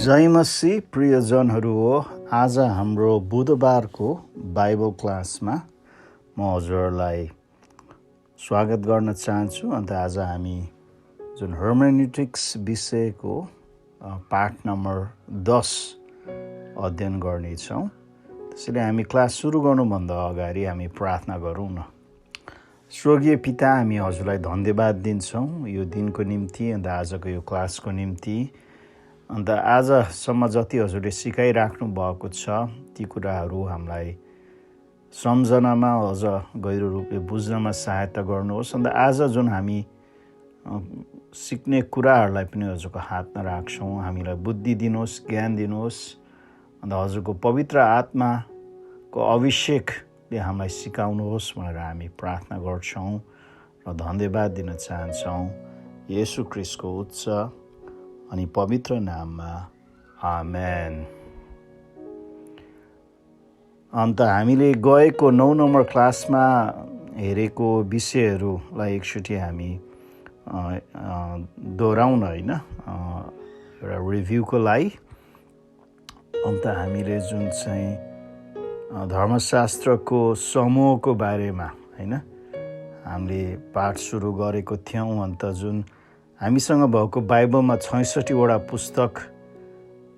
जय मसीह प्रियजनहरू हो। आज हाम्रो बुधबारको बाइबल क्लासमा म हजुरहरूलाई स्वागत गर्न चाहन्छु। अन्त आज हामी जुन हर्मेन्युटिक्स विषयको पाठ नम्बर 10 अध्ययन गर्नेछौँ। त्यसैले हामी क्लास सुरु गर्नुभन्दा अगाडि हामी प्रार्थना गरौँ न। स्वर्गीय पिता, हामी हजुरलाई धन्यवाद दिन्छौँ यो दिनको निम्ति, अन्त आजको यो क्लासको निम्ति। अन्त आजसम्म जति हजुरले सिकाइराख्नु भएको छ ती कुराहरू हामीलाई सम्झनामा अझ गहिरो रूपले बुझ्नमा सहायता गर्नुहोस्। अन्त आज जुन हामी सिक्ने कुराहरूलाई पनि हजुरको हातमा राख्छौँ। हामीलाई बुद्धि दिनुहोस्, ज्ञान दिनुहोस्। अन्त हजुरको पवित्र आत्माको अभिषेकले हामीलाई सिकाउनुहोस् भनेर हामी प्रार्थना गर्छौँ र धन्यवाद दिन चाहन्छौँ येशू ख्रीष्टको उच्च अनि पवित्र नाममा, आमेन। अन्त हामीले गएको 9 नम्बर क्लासमा हेरेको विषयहरूलाई एकचोटि हामी दोहोऱ्याउन होइन, एउटा रिभ्यूको लागि। अन्त हामीले जुन चाहिँ धर्मशास्त्रको समूहको बारेमा होइन हामीले पाठ सुरु गरेको थियौँ। अन्त जुन हामीसँग भएको बाइबलमा 66वटा पुस्तक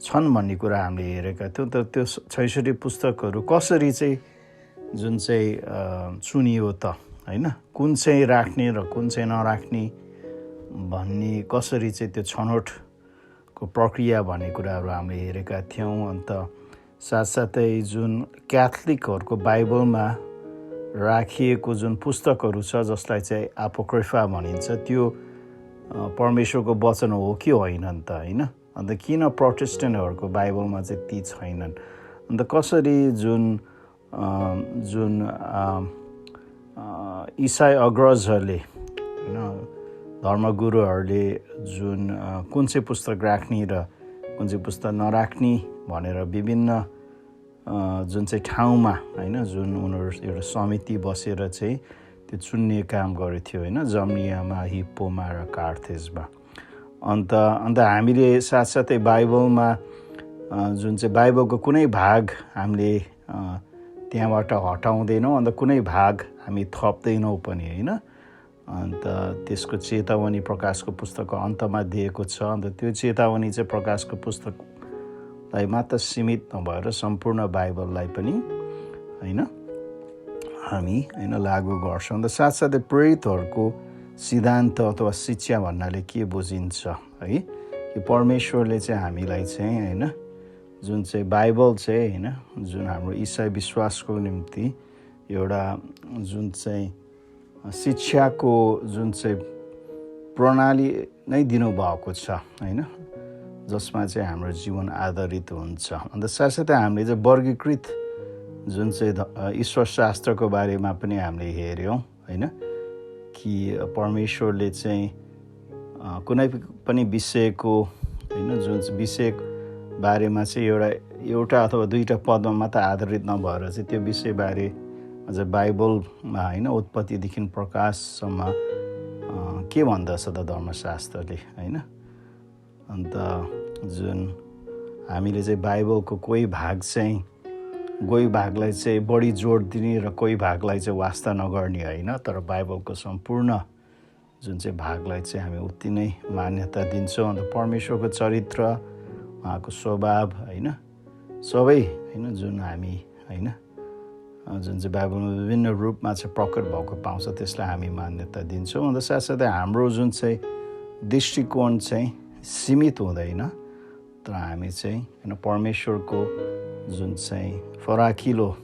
छन् भन्ने कुरा हामीले हेरेका थियौँ। तर त्यो 66 पुस्तकहरू कसरी चाहिँ जुन चाहिँ चुनियो त होइन, कुन चाहिँ राख्ने र कुन चाहिँ नराख्ने भन्ने कसरी चाहिँ त्यो छनौटको प्रक्रिया भन्ने कुराहरू हामीले हेरेका थियौँ। अन्त साथसाथै जुन क्याथोलिकहरूको बाइबलमा राखिएको जुन पुस्तकहरू छ जसलाई चाहिँ अपोक्रिफा भनिन्छ, त्यो परमेश्वरको वचन हो कि होइनन् त होइन। अन्त किन प्रोटेस्टेन्टहरूको बाइबलमा चाहिँ ती छैनन्। अन्त कसरी जुन इसाई अग्रजहरूले होइन धर्मगुरुहरूले जुन कुन चाहिँ पुस्तक राख्ने र कुन चाहिँ पुस्तक नराख्ने भनेर विभिन्न जुन चाहिँ ठाउँमा होइन जुन उनीहरू एउटा समिति बसेर चाहिँ त्यो चुन्ने काम गरेथ्यो होइन, जम्नियामा, हिप्पोमा र कार्थेजमा। अन्त हामीले साथसाथै बाइबलमा जुन चाहिँ बाइबलको कुनै भाग हामीले त्यहाँबाट हटाउँदैनौँ, अन्त कुनै भाग हामी थप्दैनौँ पनि होइन। अन्त त्यसको चेतावनी प्रकाशको पुस्तकको अन्तमा दिएको छ। अन्त त्यो चेतावनी चाहिँ प्रकाशको पुस्तकलाई मात्र सीमित नभएर सम्पूर्ण बाइबललाई पनि होइन हामी होइन लागू गर्छौँ। अन्त साथसाथै प्रेरितहरूको सिद्धान्त अथवा शिक्षा भन्नाले के बुझिन्छ है, कि परमेश्वरले चाहिँ हामीलाई चाहिँ होइन जुन चाहिँ बाइबल चाहिँ होइन जुन हाम्रो इसाई विश्वासको निम्ति एउटा जुन चाहिँ शिक्षाको जुन चाहिँ प्रणाली नै दिनुभएको छ होइन, जसमा चाहिँ हाम्रो जीवन आधारित हुन्छ। अन्त साथसाथै हामीले चाहिँ वर्गीकृत जुन चाहिँ ईश्वर शास्त्रको बारेमा पनि हामीले हेऱ्यौँ होइन, कि परमेश्वरले चाहिँ कुनै पनि विषयको होइन जुन विषय बारेमा चाहिँ एउटा अथवा दुईवटा पदमा मात्र आधारित नभएर चाहिँ त्यो विषयबारे अझ बाइबलमा होइन उत्पत्तिदेखि प्रकाशसम्म के भन्दछ त धर्मशास्त्रले होइन। अन्त जुन हामीले चाहिँ बाइबलको कोही भागलाई चाहिँ बढी जोड दिने र कोही भागलाई चाहिँ वास्ता नगर्ने होइन, तर बाइबलको सम्पूर्ण जुन चाहिँ भागलाई चाहिँ हामी उति नै मान्यता दिन्छौँ। अन्त परमेश्वरको चरित्र, उहाँको स्वभाव होइन सबै होइन जुन हामी होइन जुन चाहिँ बाइबलमा विभिन्न रूपमा चाहिँ प्रकट भएको पाउँछ त्यसलाई हामी मान्यता दिन्छौँ। अन्त साथसाथै हाम्रो जुन चाहिँ दृष्टिकोण चाहिँ सीमित हुँदैन, तर हामी चाहिँ होइन परमेश्वरको जुन चाहिँ फराकिलो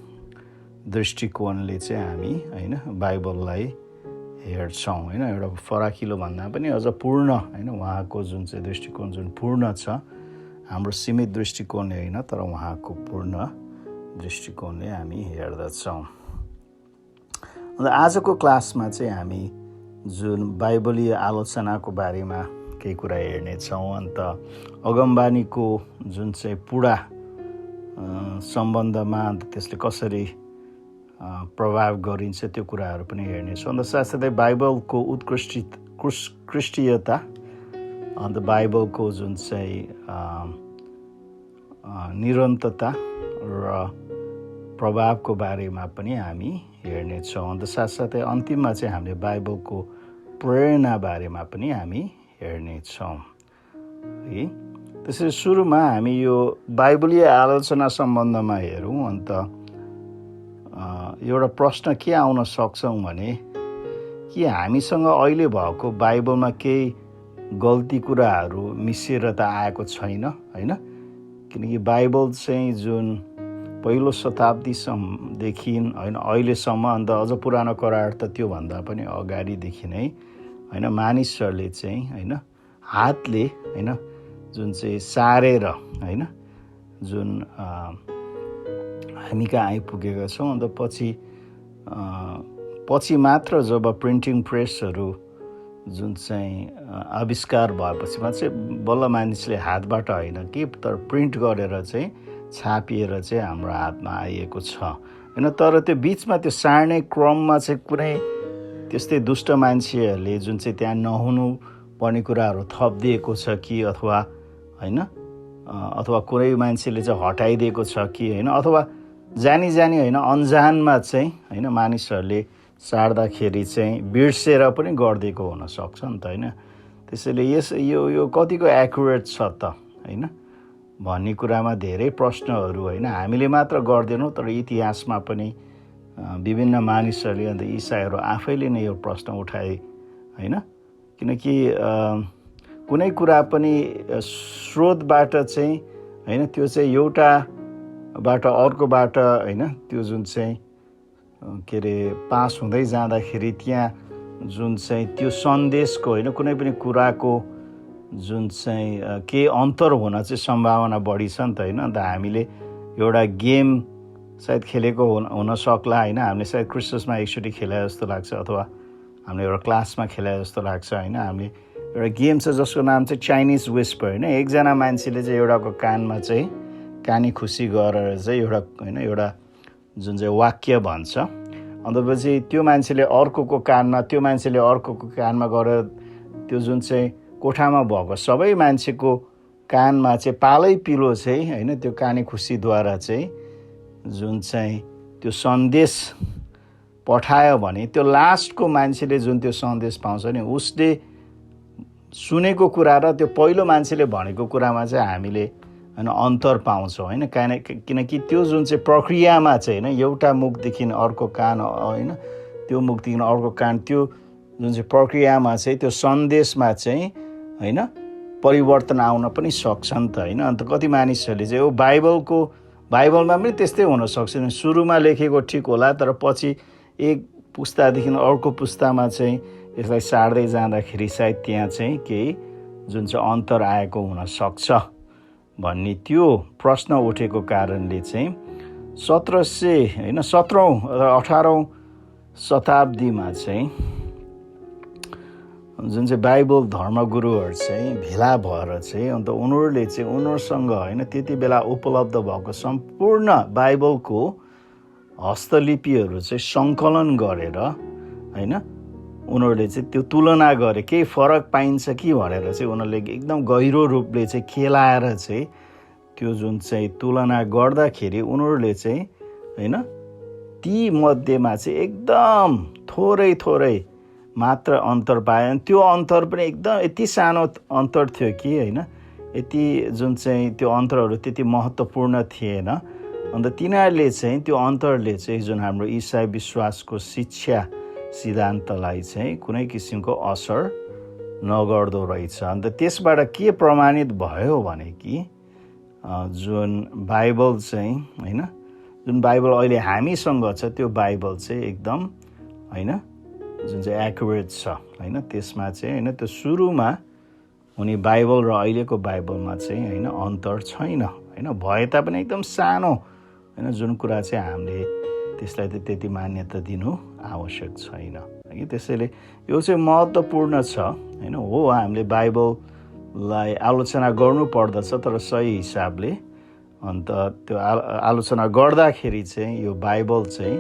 दृष्टिकोणले चाहिँ हामी होइन बाइबललाई हेर्छौँ होइन। एउटा फराकिलो भन्दा पनि अझ पूर्ण होइन, उहाँको जुन चाहिँ दृष्टिकोण जुन पूर्ण छ, हाम्रो सीमित दृष्टिकोणले होइन तर उहाँको पूर्ण दृष्टिकोणले हामी हेर्दछौँ। अन्त आजको क्लासमा चाहिँ हामी जुन बाइबलीय आलोचनाको बारेमा केही कुरा हेर्नेछौँ। अन्त अगमबानीको जुन चाहिँ पुरा सम्बन्धमा अन्त त्यसले कसरी प्रभाव गरिन्छ त्यो कुराहरू पनि हेर्नेछौँ। अन्त साथसाथै बाइबलको उत्कृष्टीयता, अन्त बाइबलको जुन चाहिँ निरन्तरता र प्रभावको बारेमा पनि हामी हेर्नेछौँ। अन्त साथसाथै अन्तिममा चाहिँ हामीले बाइबलको प्रेरणा बारेमा पनि हामी हेर्नेछौँ है। त्यसरी सुरुमा हामी यो बाइबलीय आलोचना सम्बन्धमा हेरौँ। अन्त एउटा प्रश्न के आउन सक्छौँ भने कि हामीसँग अहिले भएको बाइबलमा केही गल्ती कुराहरू मिसिएर त आएको छैन होइन। किनकि बाइबल चाहिँ जुन पहिलो शताब्दीदेखि होइन अहिलेसम्म, अन्त अझ पुरानो करार त त्योभन्दा पनि अगाडिदेखि नै होइन मानिसहरूले चाहिँ होइन हातले होइन जुन चाहिँ सारेर होइन जुन हामी कहाँ आइपुगेका छौँ। अन्त पछि मात्र जब प्रिन्टिङ प्रेसहरू जुन चाहिँ आविष्कार भएपछि मात्रै बल्ल मानिसले हातबाट होइन कि तर प्रिन्ट गरेर चाहिँ छापिएर चाहिँ हाम्रो हातमा आइएको छ होइन। तर त्यो बिचमा त्यो सार्ने क्रममा चाहिँ कुनै त्यस्तै दुष्ट मान्छेहरूले जुन चाहिँ त्यहाँ नहुनु पर्ने कुराहरू थपिदिएको छ कि अथवा होइन अथवा कुनै मान्छेले चाहिँ हटाइदिएको छ कि होइन, अथवा जानी होइन अन्जानमा चाहिँ होइन मानिसहरूले सार्दाखेरि चाहिँ बिर्सेर पनि गरिदिएको हुनसक्छ नि त होइन। त्यसैले यो कतिको एक्युरेट छ त होइन भन्ने कुरामा धेरै प्रश्नहरू होइन हामीले मात्र गर्दैनौँ, तर इतिहासमा पनि विभिन्न मानिसहरूले अन्त इसाईहरू आफैले नै यो प्रश्न उठाए होइन। किनकि कुनै कुरा पनि स्रोतबाट चाहिँ होइन त्यो चाहिँ एउटाबाट अर्कोबाट होइन त्यो जुन चाहिँ के अरे पास हुँदै जाँदाखेरि त्यहाँ जुन चाहिँ त्यो सन्देशको होइन कुनै पनि कुराको जुन चाहिँ केही अन्तर हुन चाहिँ सम्भावना बढी छ नि त होइन। अन्त हामीले एउटा गेम सायद खेलेको हुन सक्ला होइन, हामीले सायद क्रिसमसमा एकचोटि खेले जस्तो लाग्छ अथवा हामीले एउटा क्लासमा खेले जस्तो लाग्छ होइन। हामीले एउटा गेम छ जसको नाम चाहिँ चाइनिज विस्पर होइन। एकजना मान्छेले चाहिँ एउटाको कानमा चाहिँ कानी खुसी गरेर चाहिँ एउटा जुन चाहिँ वाक्य भन्छ। अन्त पछि त्यो मान्छेले अर्कोको कानमा त्यो मान्छेले अर्कोको कानमा गरेर त्यो जुन चाहिँ कोठामा भएको सबै मान्छेको कानमा चाहिँ पालै पिलो चाहिँ होइन त्यो कानी खुसीद्वारा चाहिँ जुन चाहिँ त्यो सन्देश पठायो भने त्यो लास्टको मान्छेले जुन त्यो सन्देश पाउँछ नि उसले सुनेको कुरा र त्यो पहिलो मान्छेले भनेको कुरामा चाहिँ हामीले होइन अन्तर पाउँछौँ होइन। किनकि त्यो जुन चाहिँ प्रक्रियामा चाहिँ होइन एउटा मुखदेखि अर्को कान होइन त्यो मुखदेखि अर्को कान त्यो जुन चाहिँ प्रक्रियामा चाहिँ त्यो सन्देशमा चाहिँ होइन परिवर्तन आउन पनि सक्छ नि त होइन। अन्त कति मानिसहरूले चाहिँ बाइबलमा पनि त्यस्तै हुनसक्छ नि, सुरुमा लेखेको ठिक होला तर पछि एक पुस्तादेखि अर्को पुस्तामा चाहिँ यसलाई सार्दै जाँदाखेरि सायद त्यहाँ चाहिँ केही जुन चाहिँ अन्तर आएको हुनसक्छ भन्ने त्यो प्रश्न उठेको कारणले चाहिँ 17औँ र 18औँ शताब्दीमा चाहिँ जुन चाहिँ बाइबल धर्मगुरुहरू चाहिँ भेला भएर चाहिँ अन्त उनीहरूले चाहिँ उनीहरूसँग होइन त्यति बेला उपलब्ध भएको सम्पूर्ण बाइबलको हस्तलिपिहरू चाहिँ सङ्कलन गरेर होइन उनीहरूले चाहिँ त्यो तुलना गरे केही फरक पाइन्छ कि भनेर चाहिँ उनीहरूले एकदम गहिरो रूपले चाहिँ केलाएर चाहिँ त्यो जुन चाहिँ तुलना गर्दाखेरि उनीहरूले चाहिँ होइन ती मध्येमा चाहिँ एकदम थोरै मात्र अन्तर पाए। त्यो अन्तर पनि एकदम यति सानो अन्तर थियो कि होइन यति जुन चाहिँ त्यो अन्तरहरू त्यति महत्त्वपूर्ण थिएन। अन्त तिनीहरूले चाहिँ त्यो अन्तरले चाहिँ जुन हाम्रो इसाई विश्वासको शिक्षा सिद्धान्तलाई चाहिँ कुनै किसिमको असर नगर्दो रहेछ। अन्त त्यसबाट के प्रमाणित भयो भने कि जुन बाइबल चाहिँ होइन जुन बाइबल अहिले हामीसँग छ त्यो बाइबल चाहिँ एकदम होइन जुन चाहिँ एक्युरेट छ होइन त्यसमा चाहिँ होइन त्यो सुरुमा हुने बाइबल र अहिलेको बाइबलमा चाहिँ होइन अन्तर छैन होइन। भए तापनि एकदम सानो होइन जुन कुरा चाहिँ हामीले त्यसलाई त त्यति मान्यता दिनु आवश्यक छैन है। त्यसैले यो चाहिँ महत्त्वपूर्ण छ होइन। हो हामीले बाइबललाई आलोचना गर्नु पर्दछ तर सही हिसाबले। अन्त त्यो आलोचना गर्दाखेरि चाहिँ यो बाइबल चाहिँ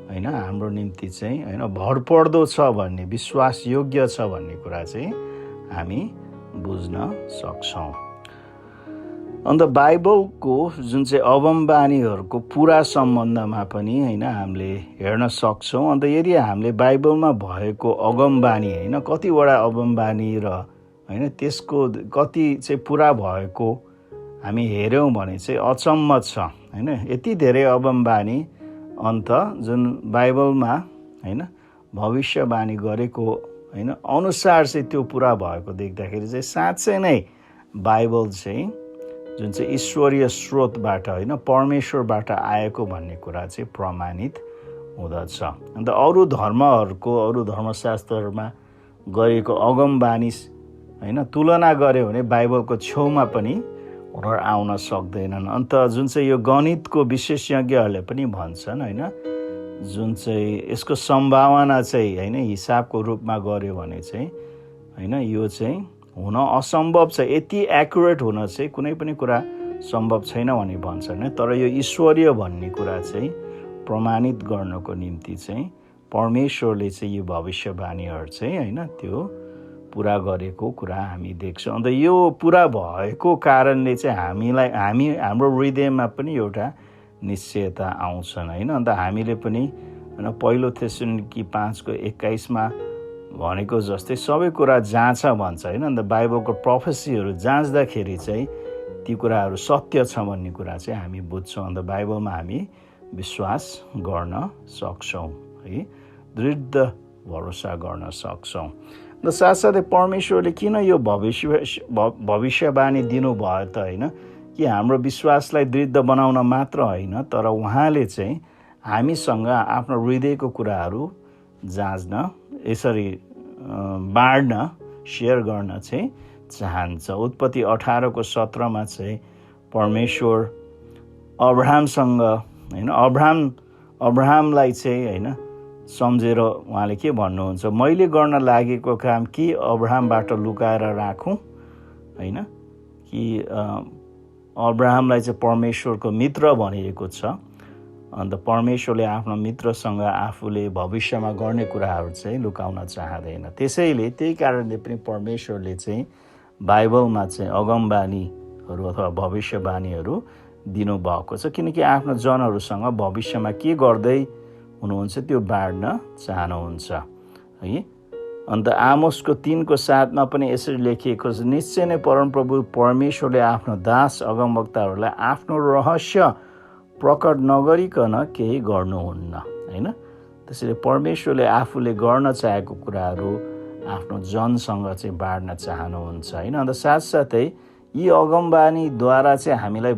होइन हाम्रो निम्ति चाहिँ होइन भरपर्दो छ भन्ने विश्वास योग्य छ भन्ने कुरा चाहिँ हामी बुझ्न सक्छौँ। अन्त बाइबलको जुन चाहिँ अगमबानीहरूको पुरा सम्बन्धमा पनि होइन हामीले हेर्न सक्छौँ। अन्त यदि हामीले बाइबलमा भएको अगमबानी होइन कतिवटा अगमबानी र होइन त्यसको कति चाहिँ पुरा भएको हामी हेऱ्यौँ भने चाहिँ अचम्म छ होइन। यति धेरै अगमबानी अन्त जुन बाइबलमा होइन भविष्यवाणी गरेको होइन अनुसार चाहिँ त्यो पुरा भएको देख्दाखेरि चाहिँ साँच्चै नै बाइबल चाहिँ जुन चाहिँ ईश्वरीय स्रोतबाट होइन परमेश्वरबाट आएको भन्ने कुरा चाहिँ प्रमाणित हुँदछ। अन्त अरू धर्मशास्त्रहरूमा गरेको अगमबानी होइन तुलना गऱ्यो भने बाइबलको छेउमा पनि उनीहरू आउन सक्दैनन्। अन्त जुन चाहिँ यो गणितको विशेषज्ञहरूले पनि भन्छन् होइन जुन चाहिँ यसको सम्भावना चाहिँ होइन हिसाबको रूपमा गऱ्यो भने चाहिँ होइन यो चाहिँ हुन असम्भव छ। यति एक्युरेट हुन चाहिँ कुनै पनि कुरा सम्भव छैन भन्ने भन्छन्। तर यो ईश्वरीय भन्ने कुरा चाहिँ प्रमाणित गर्नको निम्ति चाहिँ परमेश्वरले चाहिँ यो भविष्यवाणीहरू चाहिँ होइन त्यो पुरा गरेको कुरा हामी देख्छौँ। अन्त यो पुरा भएको कारणले चाहिँ हाम्रो हृदयमा पनि एउटा निश्चयता आउँछन् होइन। अन्त हामीले पनि होइन पहिलो थेसलोनिकी 5:21 भनेको जस्तै सबै कुरा जाँच भन्छ होइन। अन्त बाइबलको प्रोफेसीहरू जाँच्दाखेरि चाहिँ ती कुराहरू सत्य छ भन्ने कुरा चाहिँ हामी बुझ्छौँ। अन्त बाइबलमा हामी विश्वास गर्न सक्छौँ है, दृढ भरोसा गर्न सक्छौँ। अन्त साथसाथै परमेश्वरले किन यो भविष्यवाणी दिनुभयो त होइन कि हाम्रो विश्वासलाई दृढ बनाउन मात्र होइन, तर उहाँले चाहिँ हामीसँग आफ्नो हृदयको कुराहरू जाँच्न यसरी बाँड्न सेयर गर्न चाहिँ चाहन्छ। उत्पत्ति 18:17 चाहिँ परमेश्वर अब्राहमसँग होइन अब्राहमलाई चाहिँ होइन सम्झेर उहाँले के भन्नुहुन्छ, मैले गर्न लागेको काम के अब्राहमबाट लुकाएर राखौँ होइन कि अब्राहमलाई चाहिँ परमेश्वरको मित्र भनिएको छ। अन्त परमेश्वरले आफ्नो मित्रसँग आफूले भविष्यमा गर्ने कुराहरू चाहिँ लुकाउन चाहँदैन। त्यसैले त्यही कारणले पनि परमेश्वरले चाहिँ बाइबलमा चाहिँ अगमबानीहरू अथवा भविष्यवाणीहरू दिनुभएको छ, किनकि आफ्नो जनहरूसँग भविष्यमा के गर्दै हुनुहुन्छ त्यो बाँड्न चाहनुहुन्छ है। अन्त आमोसको 3:7 पनि यसरी लेखिएको छ, निश्चय नै परमप्रभु परमेश्वरले आफ्नो दास अगमवक्ताहरूलाई आफ्नो रहस्य प्रकट नगरिकन केही गर्नुहुन्न होइन। त्यसैले परमेश्वरले आफूले गर्न चाहेको कुराहरू आफ्नो जनसँग चाहिँ बाँड्न चाहनुहुन्छ होइन। अन्त साथसाथै यी अगमबानीद्वारा चाहिँ हामीलाई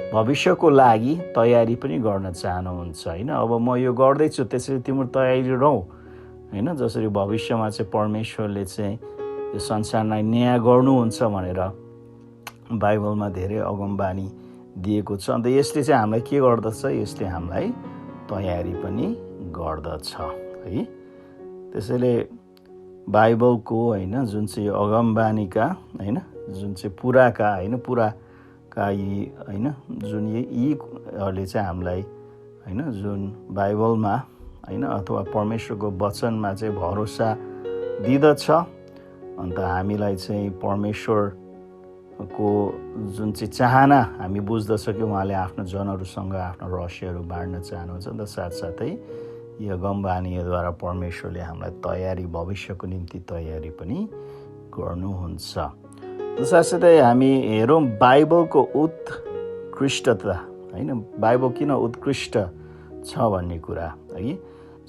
भविष्यको लागि तयारी पनि गर्न चाहनुहुन्छ होइन। अब म यो गर्दैछु त्यसरी तिम्रो तयारी रहौ होइन। जसरी भविष्यमा चाहिँ परमेश्वरले चाहिँ यो संसारलाई न्याय गर्नुहुन्छ भनेर बाइबलमा धेरै अगमबानी दिएको छ। अन्त यसले चाहिँ हामीलाई के गर्दछ, यसले हामीलाई तयारी पनि गर्दछ है। त्यसैले बाइबलको होइन जुन चाहिँ अगमबानीका होइन जुन चाहिँ पुराका यी होइन जुन यीहरूले चाहिँ हामीलाई होइन जुन बाइबलमा होइन अथवा परमेश्वरको वचनमा चाहिँ भरोसा दिँदछ। अन्त हामीलाई चाहिँ परमेश्वरको जुन चाहिँ चाहना हामी बुझ्दछ कि उहाँले आफ्नो जनहरूसँग आफ्नो रहस्यहरू बाँड्न चाहनुहुन्छ। अन्त साथसाथै यी अगमबानीद्वारा परमेश्वरले हामीलाई भविष्यको निम्ति तयारी पनि गर्नुहुन्छ। साथसाथै हामी हेरौँ बाइबलको उत्कृष्टता होइन, बाइबल किन उत्कृष्ट छ भन्ने कुरा है।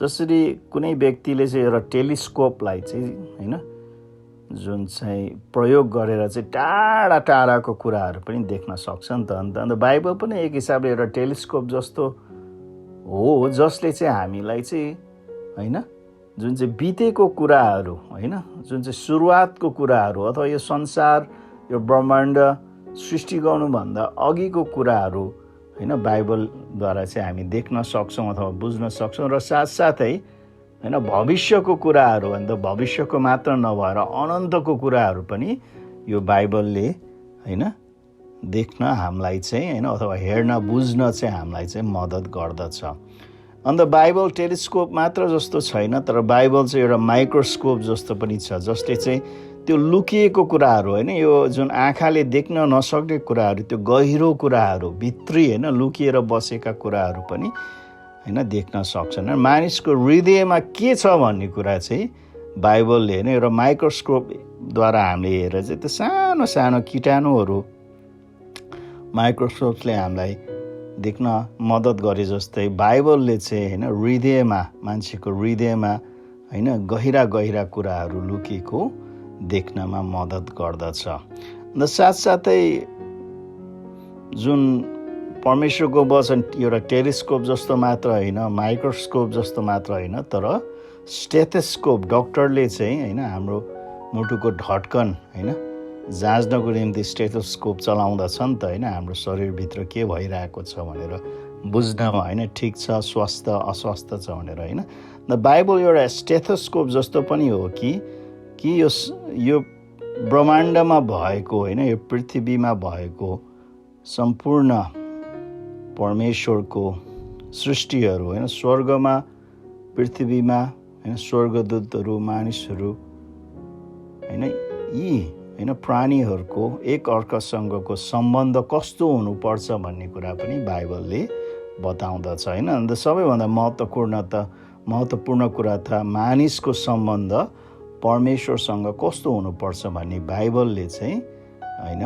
जसरी कुनै व्यक्तिले चाहिँ एउटा टेलिस्कोपलाई चाहिँ होइन जुन चाहिँ प्रयोग गरेर चाहिँ टाढा टाढाको कुराहरू पनि देख्न सक्छ नि त। अन्त बाइबल पनि एक हिसाबले एउटा टेलिस्कोप जस्तो हो, जसले चाहिँ हामीलाई चाहिँ होइन जुन चाहिँ बितेको कुराहरू होइन जुन चाहिँ सुरुवातको कुराहरू अथवा यो संसार यो ब्रह्माण्ड सृष्टि गर्नुभन्दा अघिको कुराहरू होइन बाइबलद्वारा चाहिँ हामी देख्न सक्छौँ अथवा बुझ्न सक्छौँ। र साथसाथै होइन भविष्यको कुराहरू अन्त भविष्यको मात्र नभएर अनन्तको कुराहरू पनि यो बाइबलले होइन देख्न हामीलाई चाहिँ होइन अथवा हेर्न बुझ्न चाहिँ हामीलाई चाहिँ मद्दत गर्दछ। अन्त बाइबल टेलिस्कोप मात्र जस्तो छैन, तर बाइबल चाहिँ एउटा माइक्रोस्कोप जस्तो पनि छ, जसले चाहिँ त्यो लुकिएको कुराहरू होइन, यो जुन आँखाले देख्न नसक्ने कुराहरू, त्यो गहिरो कुराहरू, भित्री होइन लुकिएर बसेका कुराहरू पनि होइन देख्न सक्छन्। मानिसको हृदयमा के छ भन्ने कुरा चाहिँ बाइबलले होइन एउटा माइक्रोस्कोपद्वारा हामीले हेरेर चाहिँ त्यो सानो सानो कीटाणुहरू माइक्रोस्कोपले हामीलाई देख्न मद्दत गरे जस्तै बाइबलले चाहिँ होइन हृदयमा, मान्छेको हृदयमा होइन गहिरा गहिरा कुराहरू लुकेको देख्नमा मद्दत गर्दछ। अन्त साथसाथै जुन परमेश्वरको वचन एउटा टेलिस्कोप जस्तो मात्र होइन, माइक्रोस्कोप जस्तो मात्र होइन, तर स्टेथोस्कोप, डक्टरले चाहिँ होइन हाम्रो मुटुको धड्कन होइन जाँच्नको निम्ति स्टेथोस्कोप चलाउँदछ नि त होइन, हाम्रो शरीरभित्र के भइरहेको छ भनेर बुझ्नमा होइन, ठिक छ, स्वस्थ अस्वस्थ छ भनेर होइन। बाइबल एउटा स्टेथोस्कोप जस्तो पनि हो कि यो ब्रह्माण्डमा भएको होइन, यो पृथ्वीमा भएको सम्पूर्ण परमेश्वरको सृष्टिहरू होइन, स्वर्गमा, पृथ्वीमा होइन, स्वर्गदूतहरू, मानिसहरू होइन, यी होइन प्राणीहरूको एक अर्कासँगको सम्बन्ध कस्तो हुनुपर्छ भन्ने कुरा पनि बाइबलले बताउँदछ होइन। अन्त सबैभन्दा महत्त्वपूर्ण कुरा त मानिसको सम्बन्ध परमेश्वरसँग कस्तो हुनुपर्छ भन्ने बाइबलले चाहिँ होइन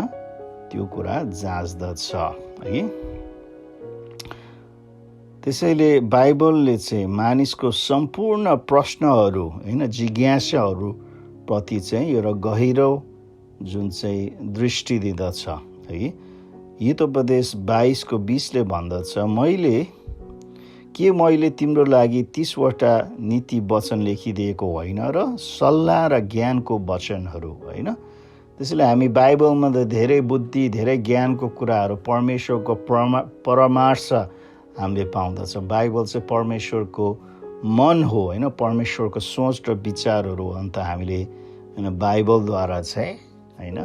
त्यो कुरा जाँच्दछ है। त्यसैले बाइबलले चाहिँ मानिसको सम्पूर्ण प्रश्नहरू होइन, जिज्ञासाहरू प्रति चाहिँ एउटा गहिरो जुन चाहिँ दृष्टि दिँदछ है। हितोपदेश 22:20 भन्दछ, मैले तिम्रो लागि 30वटा नीति वचन लेखिदिएको होइन र सल्लाह र ज्ञानको वचनहरू होइन। त्यसैले हामी बाइबलमा त धेरै बुद्धि, धेरै ज्ञानको कुराहरू, परमेश्वरको परामर्श हामीले पाउँदछ। बाइबल चाहिँ परमेश्वरको मन हो होइन, परमेश्वरको सोच र विचारहरू हो। अन्त हामीले होइन बाइबलद्वारा चाहिँ होइन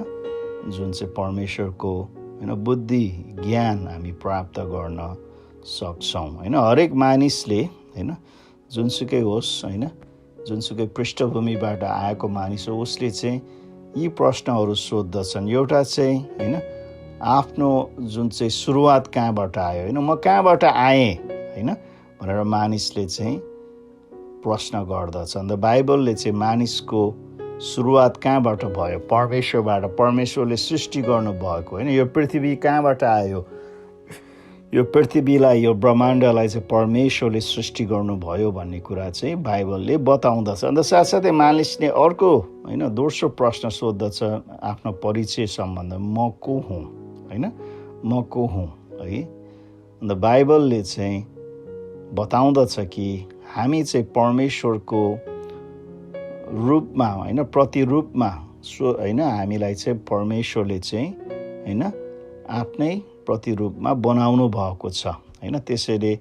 जुन चाहिँ परमेश्वरको होइन बुद्धि, ज्ञान हामी प्राप्त गर्न सक्छौँ होइन। हरेक मानिसले होइन जुनसुकै होस् होइन, जुनसुकै पृष्ठभूमिबाट आएको मानिस हो, उसले चाहिँ यी प्रश्नहरू सोध्दछन्। एउटा चाहिँ होइन आफ्नो जुन चाहिँ सुरुवात कहाँबाट आयो होइन, म कहाँबाट आएँ होइन भनेर मानिसले चाहिँ प्रश्न गर्दछ। अन्त बाइबलले चाहिँ मानिसको सुरुवात कहाँबाट भयो? परमेश्वरबाट। परमेश्वरले सृष्टि गर्नुभएको होइन, यो पृथ्वी कहाँबाट आयो? यो पृथ्वीलाई, यो ब्रह्माण्डलाई चाहिँ परमेश्वरले सृष्टि गर्नुभयो भन्ने कुरा चाहिँ बाइबलले बताउँदछ। अन्त साथसाथै मानिसले अर्को होइन दोस्रो प्रश्न सोध्दछ आफ्नो परिचय सम्बन्ध, म को हुँ होइन, म को हुँ है। अन्त बाइबलले चाहिँ बताउँदछ कि हामी चाहिँ परमेश्वरको रूपमा होइन, प्रतिरूपमा होइन हामीलाई चाहिँ परमेश्वरले चाहिँ होइन आफ्नै प्रतिरूपमा बनाउनु भएको छ होइन। त्यसैले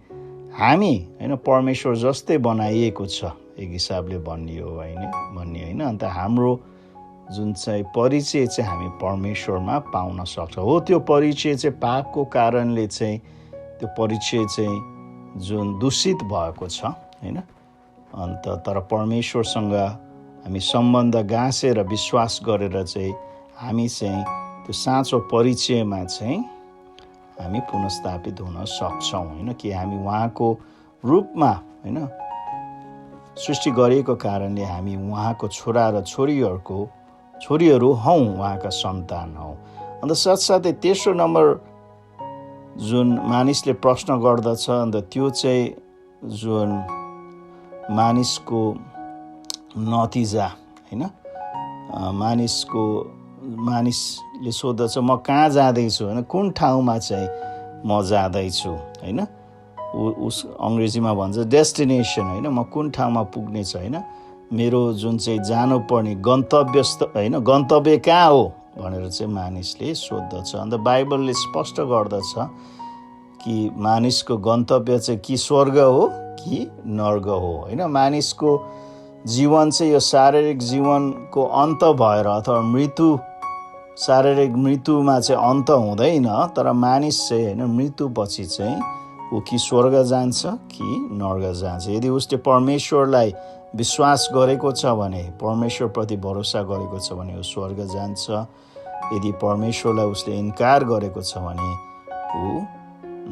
हामी होइन परमेश्वर जस्तै बनाइएको छ एक हिसाबले भन्ने होइन। अन्त हाम्रो जुन चाहिँ परिचय चाहिँ हामी परमेश्वरमा पाउन सक्छौँ। हो त्यो परिचय चाहिँ पापको कारणले चाहिँ त्यो परिचय चाहिँ जुन दूषित भएको छ होइन। अन्त तर परमेश्वरसँग हामी सम्बन्ध गाँसेर विश्वास गरेर चाहिँ हामी चाहिँ त्यो साँचो परिचयमा चाहिँ हामी पुनर्स्थापित हुन सक्छौँ होइन। कि हामी उहाँको रूपमा होइन सृष्टि गरिएको कारणले हामी उहाँको छोरा र छोरीहरू हौँ, उहाँका सन्तान हौँ। अन्त साथसाथै तेस्रो नम्बर जुन मानिसले प्रश्न गर्दछ अन्त त्यो चाहिँ जुन मानिसको नतिजा होइन, मानिसले सोध्दछ म कहाँ जाँदैछु होइन, कुन ठाउँमा चाहिँ म जाँदैछु होइन। उस अङ्ग्रेजीमा भन्छ डेस्टिनेसन होइन, म कुन ठाउँमा पुग्नेछ होइन, मेरो जुन चाहिँ जानुपर्ने गन्तव्य कहाँ हो भनेर चाहिँ मानिसले सोध्दछ। अन्त बाइबलले स्पष्ट गर्दछ कि मानिसको गन्तव्य चाहिँ कि स्वर्ग हो कि नर्क हो होइन। मानिसको जीवन चाहिँ यो शारीरिक जीवनको अन्त भएर अथवा शारीरिक मृत्युमा चाहिँ अन्त हुँदैन, तर मानिस चाहिँ होइन मृत्युपछि चाहिँ ऊ कि स्वर्ग जान्छ कि नर्क जान्छ। यदि उसले परमेश्वरलाई विश्वास गरेको छ भने, परमेश्वरप्रति भरोसा गरेको छ भने ऊ स्वर्ग जान्छ। यदि परमेश्वरलाई उसले इन्कार गरेको छ भने ऊ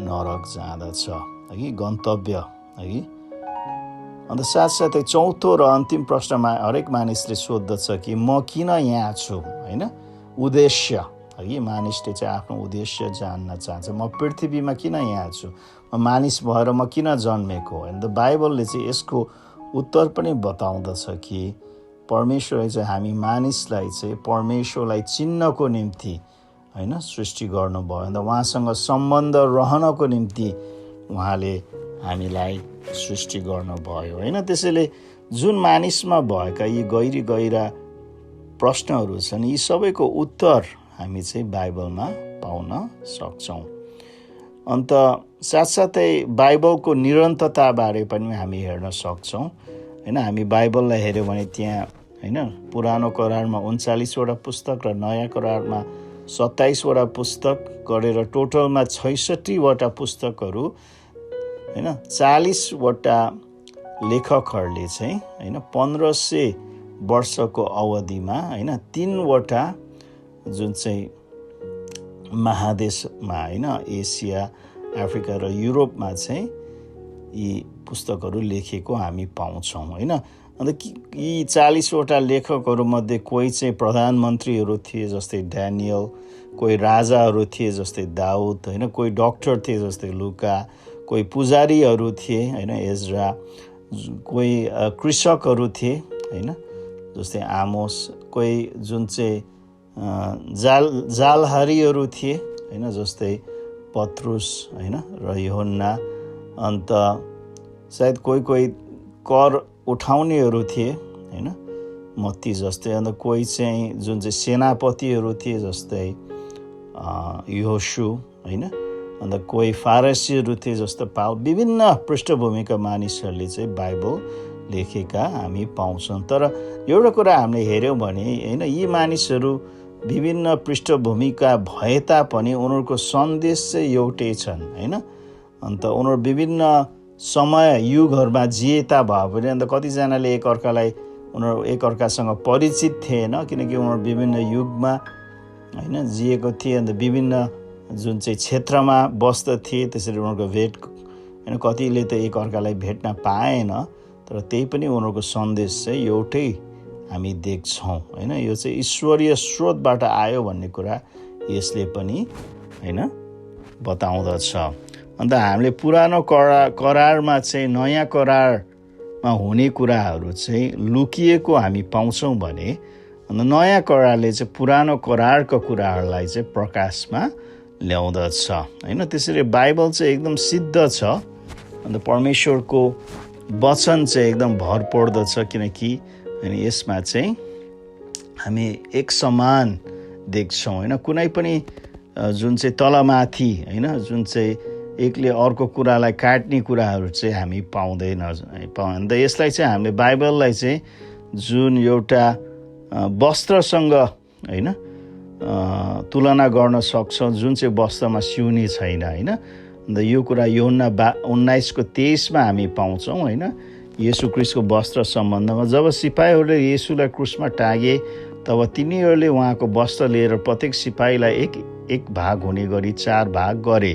नरक जाँदछ, है कि गन्तव्य, है कि। अन्त साथसाथै चौथो र अन्तिम प्रश्नमा हरेक मानिसले सोध्दछ कि म किन यहाँ छु, होइन, उद्देश्य, है कि। मानिसले चाहिँ आफ्नो उद्देश्य जान्न चाहन्छ। म पृथ्वीमा किन यहाँ छु, म मानिस भएर म किन जन्मेको। अन्त बाइबलले चाहिँ यसको उत्तर पनि बताउँदछ कि परमेश्वरले चाहिँ हामी मानिसलाई चाहिँ परमेश्वरलाई चिन्नको निम्ति, होइन, सृष्टि गर्नुभयो। अन्त उहाँसँग सम्बन्ध रहनको निम्ति उहाँले हामीलाई सृष्टि गर्नुभयो, होइन। त्यसैले जुन मानिसमा भएका यी गहिरा प्रश्नहरू छन्, यी सबैको उत्तर हामी चाहिँ बाइबलमा पाउन सक्छौँ। अन्त साथसाथै बाइबलको निरन्तरताबारे पनि हामी हेर्न सक्छौँ, होइन। हामी बाइबललाई हेऱ्यौँ भने त्यहाँ, होइन, पुरानो करारमा 39वटा पुस्तक र नयाँ करारमा 27वटा पुस्तक गरेर टोटलमा 66वटा पुस्तकहरू, होइन, 40वटा लेखकहरूले चाहिँ, होइन, 1500 वर्षको अवधिमा, होइन, 3वटा जुन चाहिँ महादेशमा, होइन, एसिया, अफ्रिका र युरोपमा चाहिँ यी पुस्तकहरू लेखेको हामी पाउँछौँ, होइन। अन्त यी 40वटा लेखकहरूमध्ये कोही चाहिँ प्रधानमन्त्रीहरू थिए जस्तै ड्यानियल, कोही राजाहरू थिए जस्तै दाउद, होइन, कोही डक्टर थिए जस्तै लुका, कोही पुजारीहरू थिए, होइन, एजरा, कोही कृषकहरू थिए, होइन, जस्तै आमोस, कोही जुन चाहिँ जालहारीहरू थिए, होइन, जस्तै पत्रुस, होइन, र यूहन्ना। अन्त सायद कोही कर उठाउनेहरू थिए, होइन, मत्ती जस्तै। अन्त कोही चाहिँ जुन चाहिँ सेनापतिहरू थिए जस्तै यहोशू, होइन। अन्त कोही फारसीहरू थिए जस्तो पाउल। विभिन्न पृष्ठभूमिका मानिसहरूले चाहिँ बाइबल लेखेका हामी पाउँछौँ। तर एउटा कुरा हामीले हेऱ्यौँ भने, होइन, यी मानिसहरू विभिन्न पृष्ठभूमिका भए तापनि उनीहरूको सन्देश चाहिँ एउटै छन्, होइन। अन्त उनीहरू विभिन्न समय युगहरूमा जिएता भए पनि अन्त कतिजनाले उनीहरू एकअर्कासँग परिचित थिएन, किनकि उनीहरू विभिन्न युगमा, होइन, जिएको थिए। अन्त विभिन्न जुन चाहिँ क्षेत्रमा बस्दथे, त्यसरी उनीहरूको भेट, होइन, कतिले त एकअर्कालाई भेट्न पाएन, तर त्यही पनि उनीहरूको सन्देश चाहिँ एउटै हामी देख्छौँ, होइन। यो चाहिँ ईश्वरीय स्रोतबाट आयो भन्ने कुरा यसले पनि, होइन, बताउँदछ। अन्त हामीले पुरानो करारमा चाहिँ नयाँ करारमा हुने कुराहरू चाहिँ लुकिएको हामी पाउँछौँ भने, अन्त नयाँ करारले चाहिँ पुरानो करारको कुराहरूलाई चाहिँ प्रकाशमा ल्याउँदछ, होइन। त्यसरी बाइबल चाहिँ एकदम सिद्ध छ। अन्त परमेश्वरको वचन चाहिँ एकदम भर पर्दछ, किनकि यसमा चाहिँ हामी एक समान देख्छौँ, होइन। कुनै पनि जुन चाहिँ तलमाथि, होइन, जुन चाहिँ एकले अर्को कुरालाई काट्ने कुराहरू चाहिँ हामी पाउँदैनौँ। अन्त यसलाई चाहिँ हामीले बाइबललाई चाहिँ जुन एउटा वस्त्रसँग, होइन, तुलना गर्न सक्छौँ, जुन चाहिँ वस्त्रमा सिउने छैन, होइन। अन्त यो कुरा यूहन्ना 19:23 हामी पाउँछौँ, होइन। येशू ख्रीष्टको वस्त्र सम्बन्धमा जब सिपाहीहरूले येशूलाई क्रुसमा टाँगे तब तिनीहरूले उहाँको वस्त्र लिएर प्रत्येक सिपाहीलाई एक भाग हुने गरी 4 भाग गरे।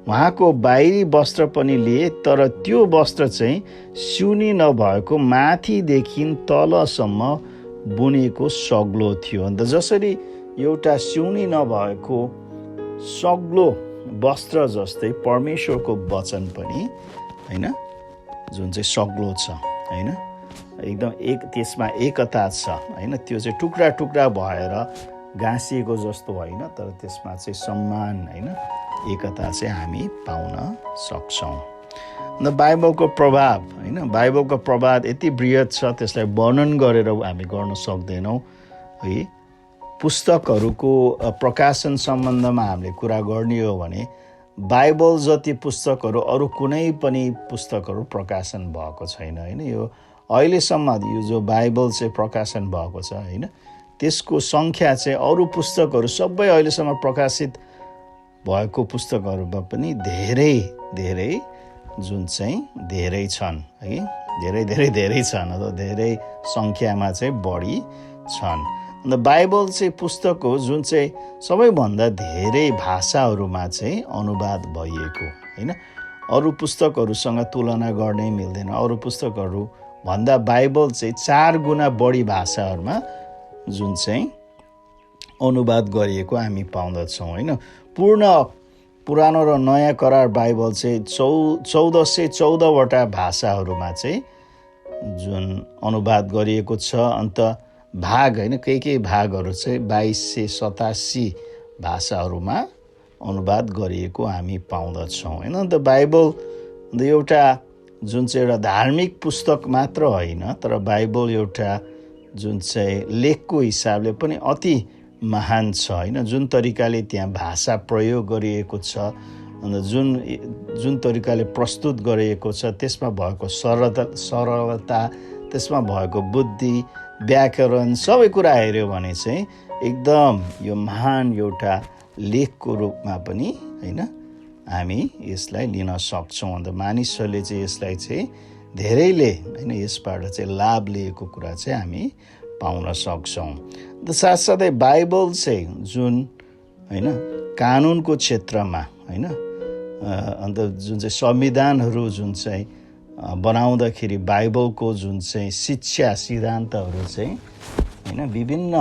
उहाँको बाहिरी वस्त्र पनि लिए, तर त्यो वस्त्र चाहिँ सिउनी नभएको माथिदेखि तलसम्म बुनेको सग्लो थियो। अन्त जसरी एउटा सिउनी नभएको सग्लो वस्त्र जस्तै परमेश्वरको वचन पनि, होइन, जुन चाहिँ सग्लो छ, होइन, एकदम त्यसमा एकता छ, होइन। त्यो चाहिँ टुक्रा टुक्रा भएर गाँसिएको जस्तो होइन, तर त्यसमा चाहिँ सम्मान, होइन, एकता चाहिँ हामी पाउन सक्छौँ। अन्त बाइबलको प्रभाव, होइन, बाइबलको प्रभाव यति बृहत छ, त्यसलाई वर्णन गरेर हामी गर्न सक्दैनौँ, है। पुस्तकहरूको प्रकाशन सम्बन्धमा हामीले कुरा गर्ने हो भने बाइबल जति पुस्तकहरू अरू कुनै पनि पुस्तकहरू प्रकाशन भएको छैन, होइन। यो अहिलेसम्म यो जो बाइबल चाहिँ प्रकाशन भएको छ, होइन, त्यसको सङ्ख्या चाहिँ अरू पुस्तकहरू सबै अहिलेसम्म प्रकाशित भएको पुस्तकहरूमा पनि धेरै धेरै जुन चाहिँ धेरै छन् है, धेरै धेरै धेरै छन् अथवा धेरै सङ्ख्यामा चाहिँ बढी छन्। अन्त बाइबल चाहिँ पुस्तक हो जुन चाहिँ सबैभन्दा धेरै भाषाहरूमा चाहिँ अनुवाद भइएको होइन। अरू पुस्तकहरूसँग तुलना गर्नै मिल्दैन। अरू पुस्तकहरू भन्दा बाइबल चाहिँ 4 गुणा बढी भाषाहरूमा जुन चाहिँ अनुवाद गरिएको हामी पाउँदछौँ होइन। पुरानो र नयाँ करार बाइबल चाहिँ 1414वटा भाषाहरूमा चाहिँ जुन अनुवाद गरिएको छ। अन्त भाग होइन, केही भागहरू चाहिँ 2287 भाषाहरूमा अनुवाद गरिएको हामी पाउँदछौँ होइन। अन्त बाइबल एउटा जुन चाहिँ एउटा धार्मिक पुस्तक मात्र होइन, तर बाइबल एउटा जुन चाहिँ लेखको हिसाबले पनि अति महान छ होइन। जुन तरिकाले त्यहाँ भाषा प्रयोग गरिएको छ, अन्त जुन तरिकाले प्रस्तुत गरिएको छ, त्यसमा भएको सरलता, त्यसमा भएको बुद्धि, व्याकरण, सबै कुरा हेऱ्यो भने चाहिँ एकदम यो महान एउटा लेखको रूपमा पनि होइन हामी यसलाई लिन सक्छौँ। अन्त मानिसहरूले चाहिँ यसलाई चाहिँ धेरैले होइन यसबाट चाहिँ लाभ लिएको कुरा चाहिँ हामी पाउन सक्छौँ। अन्त साथसाथै बाइबल चाहिँ जुन होइन कानुनको क्षेत्रमा होइन, अन्त जुन चाहिँ संविधानहरू जुन चाहिँ बनाउँदाखेरि बाइबलको जुन चाहिँ शिक्षा सिद्धान्तहरू चाहिँ होइन विभिन्न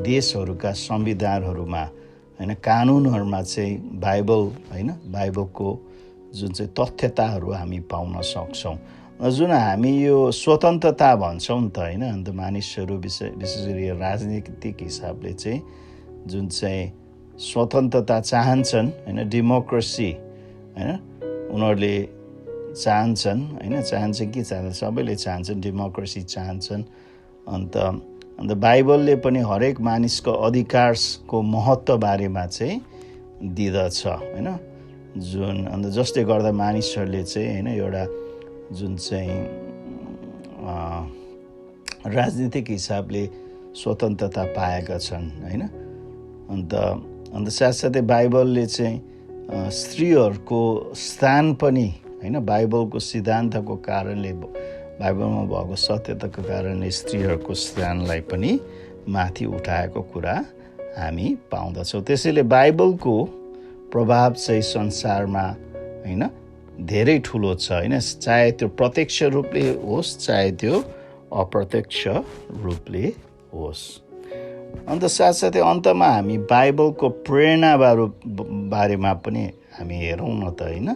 देशहरूका संविधानहरूमा होइन कानुनहरूमा चाहिँ बाइबलको जुन चाहिँ तथ्यताहरू हामी पाउन सक्छौँ। जुन हामी यो स्वतन्त्रता भन्छौँ नि त होइन। अन्त मानिसहरू विशेष गरी राजनीतिक हिसाबले चाहिँ जुन चाहिँ स्वतन्त्रता चाहन्छन् होइन, डेमोक्रेसी होइन, उनीहरूले चाहन्छन् होइन, सबैले चाहन्छन्, डेमोक्रेसी चाहन्छन्। अन्त बाइबलले पनि हरेक मानिसको अधिकारको महत्त्व बारेमा चाहिँ दिँदछ होइन। अन्त जसले गर्दा मानिसहरूले चाहिँ होइन एउटा जुन चाहिँ राजनीतिक हिसाबले स्वतन्त्रता पाएका छन् होइन। अन्त साथसाथै बाइबलले चाहिँ स्त्रीहरूको स्थान पनि होइन बाइबलको सिद्धान्तको कारणले, बाइबलमा भएको सत्यताको कारणले स्त्रीहरूको स्थानलाई पनि माथि उठाएको कुरा हामी पाउँदछौँ। त्यसैले बाइबलको प्रभाव चाहिँ संसारमा होइन धेरै ठुलो छ होइन, चाहे त्यो प्रत्यक्ष रूपले होस् चाहे त्यो अप्रत्यक्ष रूपले होस्। अन्त साथसाथै अन्तमा हामी बाइबलको प्रेरणा बारेमा पनि हामी हेरौँ न त होइन।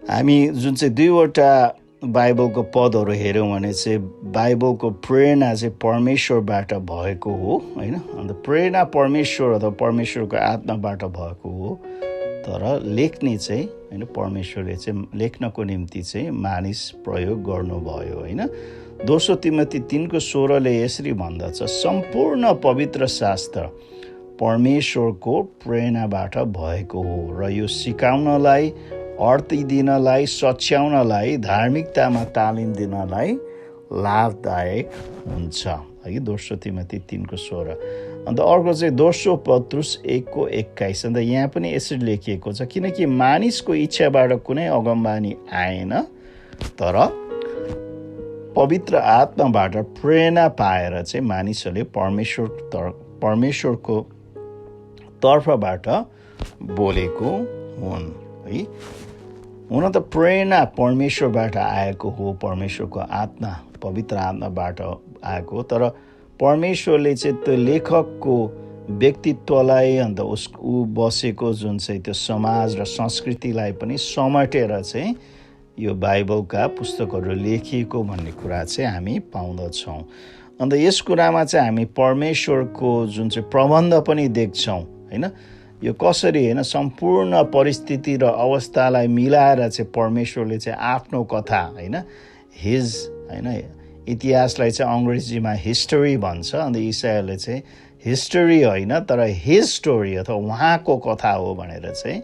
हामी जुन चाहिँ 2वटा बाइबलको पदहरू हेऱ्यौँ भने चाहिँ बाइबलको प्रेरणा चाहिँ परमेश्वरबाट भएको हो होइन। अन्त प्रेरणा परमेश्वर अथवा परमेश्वरको आत्माबाट भएको हो, तर लेख्ने चाहिँ होइन परमेश्वरले चाहिँ लेख्नको निम्ति चाहिँ मानिस प्रयोग गर्नुभयो होइन। 2 तिमोथी 3:16 यसरी भन्दछ, सम्पूर्ण पवित्र शास्त्र परमेश्वरको प्रेरणाबाट भएको हो र यो सिकाउनलाई, अर्थ दिनलाई, सच्याउनलाई, धार्मिकतामा तालिम दिनलाई लाभदायक हुन्छ है। 2 तिमोथी 3:16। अन्त अर्को चाहिँ 2 पत्रुस 1:21। अन्त यहाँ पनि यसरी लेखिएको छ, किनकि मानिसको इच्छाबाट कुनै अगमबानी आएन, तर पवित्र आत्माबाट प्रेरणा पाएर चाहिँ मानिसहरूले परमेश्वरको तर्फबाट बोलेको हुन् है। हुन त प्रेरणा परमेश्वरबाट आएको हो, परमेश्वरको आत्मा पवित्र आत्माबाट आएको हो, तर परमेश्वरले चाहिँ त्यो लेखकको व्यक्तित्वलाई अन्त ऊ बसेको जुन चाहिँ त्यो समाज र संस्कृतिलाई पनि समेटेर चाहिँ यो बाइबलका पुस्तकहरू लेखिएको भन्ने कुरा चाहिँ हामी पाउँदछौँ। अन्त यस कुरामा चाहिँ हामी परमेश्वरको जुन चाहिँ प्रबन्ध पनि देख्छौँ होइन। यो कसरी होइन सम्पूर्ण परिस्थिति र अवस्थालाई मिलाएर चाहिँ परमेश्वरले चाहिँ आफ्नो कथा होइन इतिहासलाई चाहिँ अङ्ग्रेजीमा हिस्टोरी भन्छ। अन्त इसाईहरूले चाहिँ हिस्टोरी होइन तर हिज स्टोरी अथवा उहाँको कथा हो भनेर चाहिँ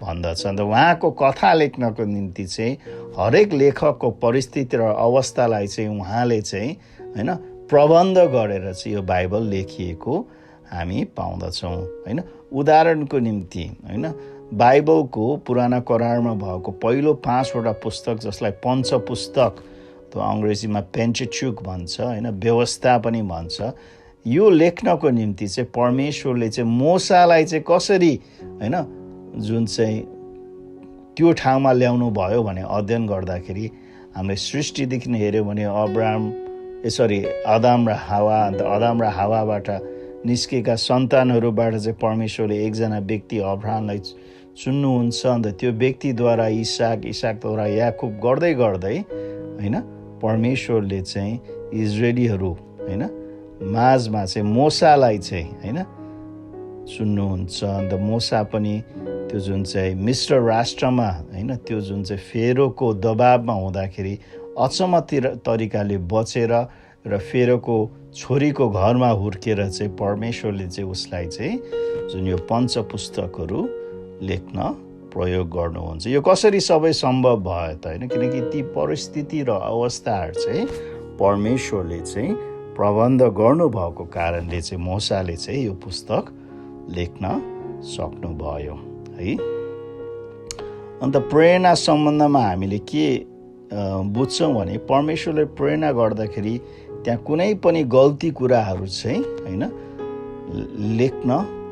भन्दछ। अन्त उहाँको कथा लेख्नको निम्ति चाहिँ हरेक लेखकको परिस्थिति र अवस्थालाई चाहिँ उहाँले चाहिँ होइन प्रबन्ध गरेर चाहिँ यो बाइबल लेखिएको हामी पाउँदछौँ होइन। उदाहरणको निम्ति होइन बाइबलको पुराना करारमा भएको पहिलो 5वटा पुस्तक जसलाई पञ्चपुस्तक त्यो अङ्ग्रेजीमा पेन्टेच्युक भन्छ होइन, व्यवस्था पनि भन्छ, यो लेख्नको निम्ति चाहिँ परमेश्वरले चाहिँ मोसालाई चाहिँ कसरी होइन जुन चाहिँ त्यो ठाउँमा ल्याउनु भयो भने अध्ययन गर्दाखेरि हामीले सृष्टिदेखि हेऱ्यौँ भने आदम र हावा, अन्त आदम र हावाबाट निस्केका सन्तानहरूबाट चाहिँ परमेश्वरले एकजना व्यक्ति अब्राहमलाई चुन्नुहुन्छ, अन्त त्यो व्यक्तिद्वारा इसाकद्वारा याकुब गर्दै गर्दै होइन परमेश्वरले चाहिँ इजरायलीहरू होइन माझमा चाहिँ मोसालाई चाहिँ होइन चुन्नुहुन्छ। अन्त मोसा पनि त्यो जुन चाहिँ मिस्र राष्ट्रमा होइन त्यो जुन चाहिँ फेरोको दबावमा हुँदाखेरि अचम्म तरिकाले बचेर र फेरोको छोरीको घरमा हुर्केर चाहिँ परमेश्वरले चाहिँ उसलाई चाहिँ जुन यो पञ्चपुस्तकहरू लेख्न प्रयोग गर्नुहुन्छ। यो कसरी सबै सम्भव भयो त होइन, किनकि ती परिस्थिति र अवस्थाहरू चाहिँ परमेश्वरले चाहिँ प्रबन्ध गर्नुभएको कारणले चाहिँ मोसाले चाहिँ यो पुस्तक लेख्न सक्नुभयो है। अन्त प्रेरणा सम्बन्धमा हामीले के बुझ्छौँ भने परमेश्वरले प्रेरणा गर्दाखेरि त्यहाँ कुनै पनि गल्ती कुराहरू चाहिँ होइन लेख्न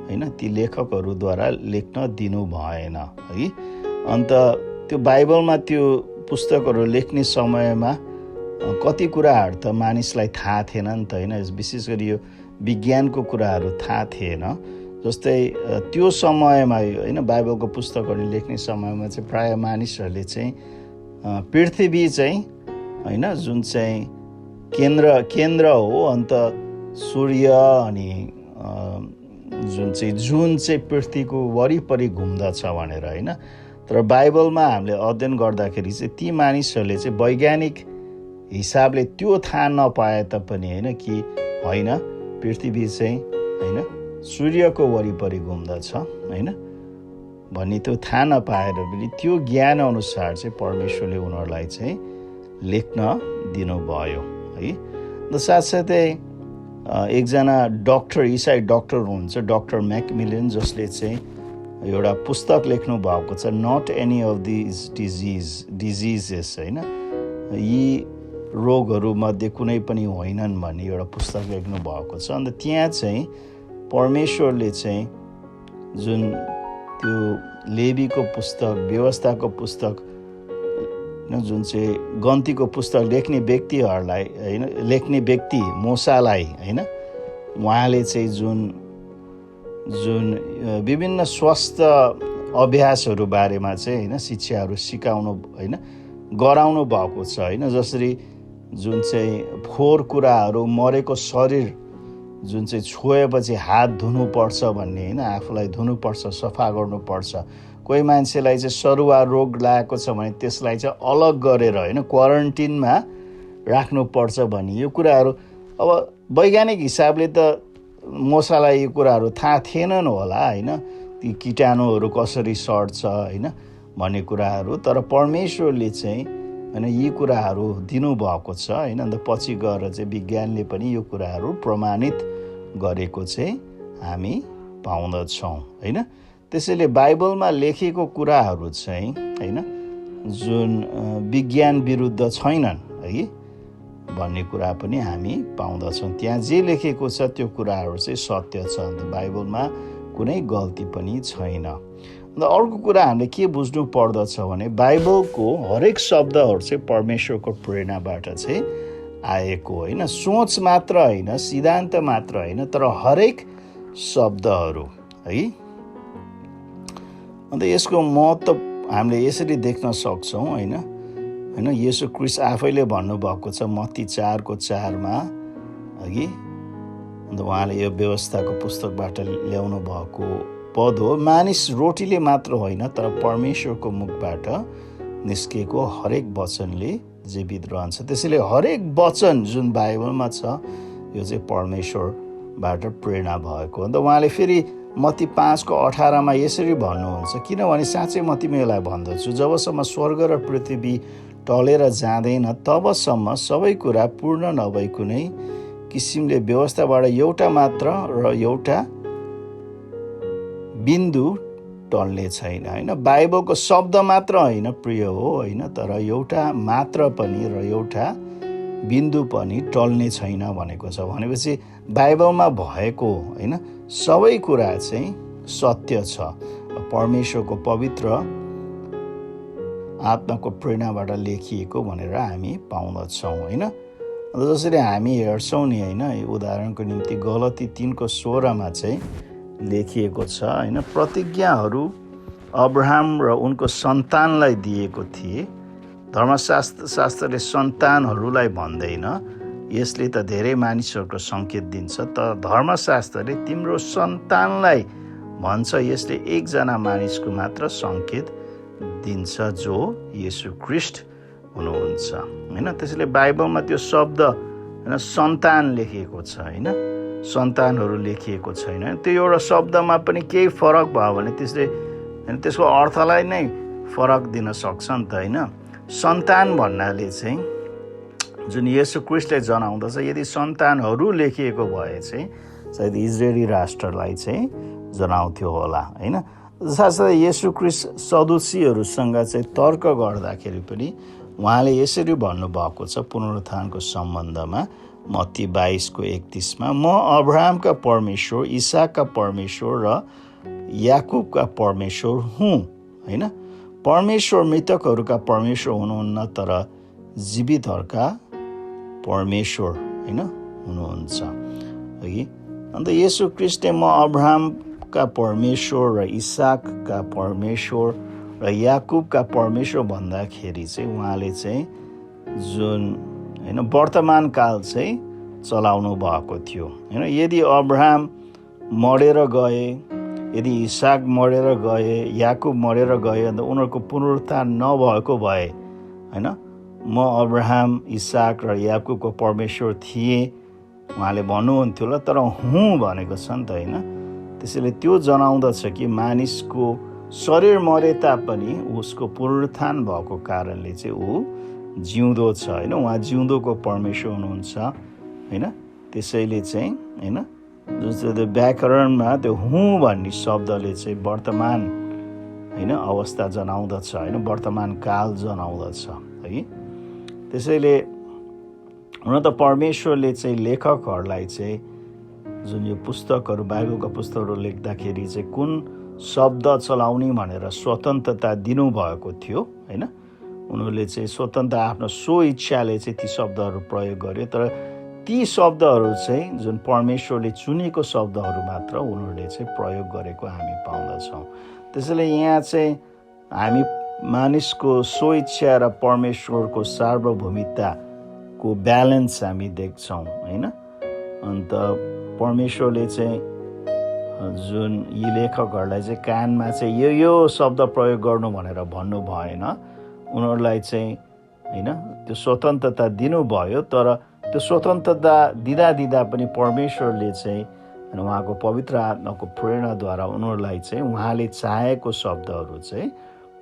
होइन ती लेखकहरूद्वारा लेख्न दिनु भएन है। अन्त त्यो बाइबलमा त्यो पुस्तकहरू लेख्ने समयमा कति कुराहरू त मानिसलाई थाहा थिएन नि त होइन, विशेष गरी यो विज्ञानको कुराहरू थाहा थिएन। जस्तै त्यो समयमा होइन बाइबलको पुस्तकहरू लेख्ने समयमा चाहिँ प्राय मानिसहरूले चाहिँ पृथ्वी चाहिँ होइन जुन चाहिँ केन्द्र हो, अन्त सूर्य अनि जुन चाहिँ जुन चाहिँ पृथ्वीको वरिपरि घुम्दछ भनेर होइन। तर बाइबलमा हामीले अध्ययन गर्दाखेरि चाहिँ ती मानिसहरूले चाहिँ वैज्ञानिक हिसाबले त्यो थाहा नपाए तापनि होइन कि होइन पृथ्वी चाहिँ होइन सूर्यको वरिपरि घुम्दछ होइन भन्ने त्यो थाहा नपाएर पनि त्यो ज्ञान अनुसार चाहिँ परमेश्वरले उनीहरूलाई चाहिँ लेख्न दिनुभयो है। र साथसाथै एकजना डक्टर इसाई डक्टर हुनुहुन्छ डक्टर मैकमिलन, जसले चाहिँ एउटा पुस्तक लेख्नु भएको छ not any of these diseases होइन, यी रोगहरूमध्ये कुनै पनि होइनन् भन्ने एउटा पुस्तक लेख्नु भएको छ। अन्त त्यहाँ चाहिँ परमेश्वरले चाहिँ जुन त्यो लेवीको पुस्तक, व्यवस्थाको पुस्तक, जुन चाहिँ गन्तीको पुस्तक लेख्ने व्यक्तिहरूलाई होइन लेख्ने व्यक्ति मोसालाई होइन उहाँले चाहिँ जुन विभिन्न स्वास्थ्य अभ्यासहरू बारेमा चाहिँ होइन शिक्षाहरू सिकाउनु होइन गराउनु भएको छ होइन। जसरी जुन चाहिँ फोहोर कुराहरू, मरेको शरीर जुन चाहिँ छोएपछि हात धुनुपर्छ भन्ने होइन, आफूलाई धुनुपर्छ, सफा गर्नुपर्छ। कोही मान्छेलाई चाहिँ सरुवा रोग लागेको छ भने त्यसलाई चाहिँ अलग गरेर होइन क्वारेन्टिनमा राख्नुपर्छ भन्ने यो कुराहरू अब वैज्ञानिक हिसाबले त मोसालाई यो कुराहरू थाहा थिएनन् होला होइन, ती कीटाणुहरू कसरी सर्छ होइन भन्ने कुराहरू। तर परमेश्वरले चाहिँ होइन यी कुराहरू दिनुभएको छ होइन। अन्त पछि गएर चाहिँ विज्ञानले पनि यो कुराहरू प्रमाणित गरेको चाहिँ हामी पाउँदछौँ होइन। त्यसैले बाइबलमा लेखेको कुराहरू चाहिँ होइन जुन विज्ञान विरुद्ध छैनन् है भन्ने कुरा पनि हामी पाउँदछौँ। त्यहाँ जे लेखेको छ त्यो कुराहरू चाहिँ सत्य छ, अन्त बाइबलमा कुनै गल्ती पनि छैन। अन्त अर्को कुरा हामीले के बुझ्नु पर्दछ भने बाइबलको हरेक शब्दहरू चाहिँ परमेश्वरको प्रेरणाबाट चाहिँ आएको होइन, सोच मात्र होइन, सिद्धान्त मात्र होइन, तर हरेक शब्दहरू है। अन्त यसको महत्त्व हामीले यसरी देख्न सक्छौँ होइन होइन येशू ख्रीष्ट आफैले भन्नुभएको छ मत्ती 4:4 अघि। अन्त उहाँले यो व्यवस्थाको पुस्तकबाट ल्याउनु भएको पद हो, मानिस रोटीले मात्र होइन तर परमेश्वरको मुखबाट निस्केको हरेक वचनले जीवित रहन्छ। त्यसैले हरेक वचन जुन बाइबलमा छ यो चाहिँ परमेश्वरबाट प्रेरणा भएको। अन्त उहाँले फेरि मत्ती 5:18 यसरी भन्नुहुन्छ, किनभने साँच्चै म तिमीलाई भन्दछु जबसम्म स्वर्ग र पृथ्वी टलेर जाँदैन तबसम्म सबै कुरा पूर्ण नभई कुनै किसिमले व्यवस्थाबाट एउटा मात्र र एउटा बिन्दु टल्ने छैन होइन। बाइबलको शब्द मात्र होइन प्रिय हो होइन, तर एउटा मात्र पनि र एउटा बिन्दु पनि टल्ने छैन भनेको छ। भनेपछि बाइबलमा भएको होइन सबै कुरा चाहिँ सत्य छ, परमेश्वरको पवित्र आत्माको प्रेरणाबाट लेखिएको भनेर हामी पाउँदछौँ होइन। जसरी हामी हेर्छौँ नि होइन, उदाहरणको निम्ति गलती 3:16 चाहिँ लेखिएको छ होइन, प्रतिज्ञाहरू अब्राहम र उनको सन्तानलाई दिएको थिए। धर्मशास्त्रले सन्तानहरूलाई भन्दैन, यसले त धेरै मानिसहरूको सङ्केत दिन्छ, तर धर्मशास्त्रले तिम्रो सन्तानलाई भन्छ, यसले एकजना मानिसको मात्र सङ्केत दिन्छ जो येशू ख्रीष्ट हुनुहुन्छ होइन। त्यसैले बाइबलमा त्यो शब्द होइन सन्तान लेखिएको छ होइन, सन्तानहरू लेखिएको छैन। त्यो एउटा शब्दमा पनि केही फरक भयो भने त्यसले होइन त्यसको अर्थलाई नै फरक दिन सक्छ नि त होइन। सन्तान भन्नाले चाहिँ जुन येशू ख्रीष्टले जनाउँदछ, यदि सन्तानहरू लेखिएको भए चाहिँ सायद इजरायली राष्ट्रलाई चाहिँ जनाउँथ्यो होला होइन। साथसाथै येशू ख्रीष्ट सदुसीहरूसँग चाहिँ तर्क गर्दाखेरि पनि उहाँले यसरी भन्नुभएको छ पुनरुत्थानको सम्बन्धमा, मत्ती 22:31 म अब्राहमका परमेश्वर, इसाकका परमेश्वर र याकुबका परमेश्वर हुँ होइन। परमेश्वर मृतकहरूका परमेश्वर हुनुहुन्न, तर जीवितहरूका परमेश्वर होइन हुनुहुन्छ है। अन्त येशू ख्रीष्टले म अब्राहमका परमेश्वर र इसाकका परमेश्वर र याकुबका परमेश्वर भन्दाखेरि चाहिँ उहाँले चाहिँ जुन होइन वर्तमान काल चाहिँ चलाउनु भएको थियो होइन। यदि अब्राहम मरेर गए, यदि इसाक मरेर गए, याकुब मरेर गए, अन्त उनीहरूको पुनरुत्थान नभएको भए होइन, म अब्राहम, इसाक र याकुबको परमेश्वर थिएँ उहाँले भन्नुहुन्थ्यो ल, तर हुँ भनेको छ नि त होइन। त्यसैले त्यो जनाउँदछ कि मानिसको शरीर मरे तापनि उसको पुनरुत्थान भएको कारणले चाहिँ ऊ जिउँदो छ होइन, उहाँ जिउँदोको परमेश्वर हुनुहुन्छ होइन। त्यसैले चाहिँ होइन जुन चाहिँ त्यो व्याकरणमा त्यो हुँ भन्ने शब्दले चाहिँ वर्तमान होइन अवस्था जनाउँदछ होइन, वर्तमान काल जनाउँदछ है। त्यसैले हुन त परमेश्वरले चाहिँ लेखकहरूलाई चाहिँ जुन यो पुस्तकहरू बाइबलका पुस्तकहरू लेख्दाखेरि चाहिँ कुन शब्द चलाउने भनेर स्वतन्त्रता दिनुभएको थियो होइन। उनीहरूले चाहिँ स्वतन्त्र आफ्नो सो इच्छाले चाहिँ ती शब्दहरू प्रयोग गर्यो, तर ती शब्दहरू चाहिँ जुन परमेश्वरले चुनेको शब्दहरू मात्र उनीहरूले चाहिँ प्रयोग गरेको हामी पाउँदछौँ। त्यसैले यहाँ चाहिँ हामी मानिसको सो इच्छा र परमेश्वरको सार्वभौमिकताको ब्यालेन्स हामी देख्छौँ होइन। अन्त परमेश्वरले चाहिँ जुन यी लेखकहरूलाई चाहिँ कानमा चाहिँ यो शब्द प्रयोग गर्नु भनेर भन्नु भएन, उनीहरूलाई चाहिँ होइन त्यो स्वतन्त्रता दिनुभयो, तर त्यो स्वतन्त्रता दिँदा पनि परमेश्वरले चाहिँ उहाँको पवित्र आत्माको प्रेरणाद्वारा उनीहरूलाई चाहिँ उहाँले चाहेको शब्दहरू चाहिँ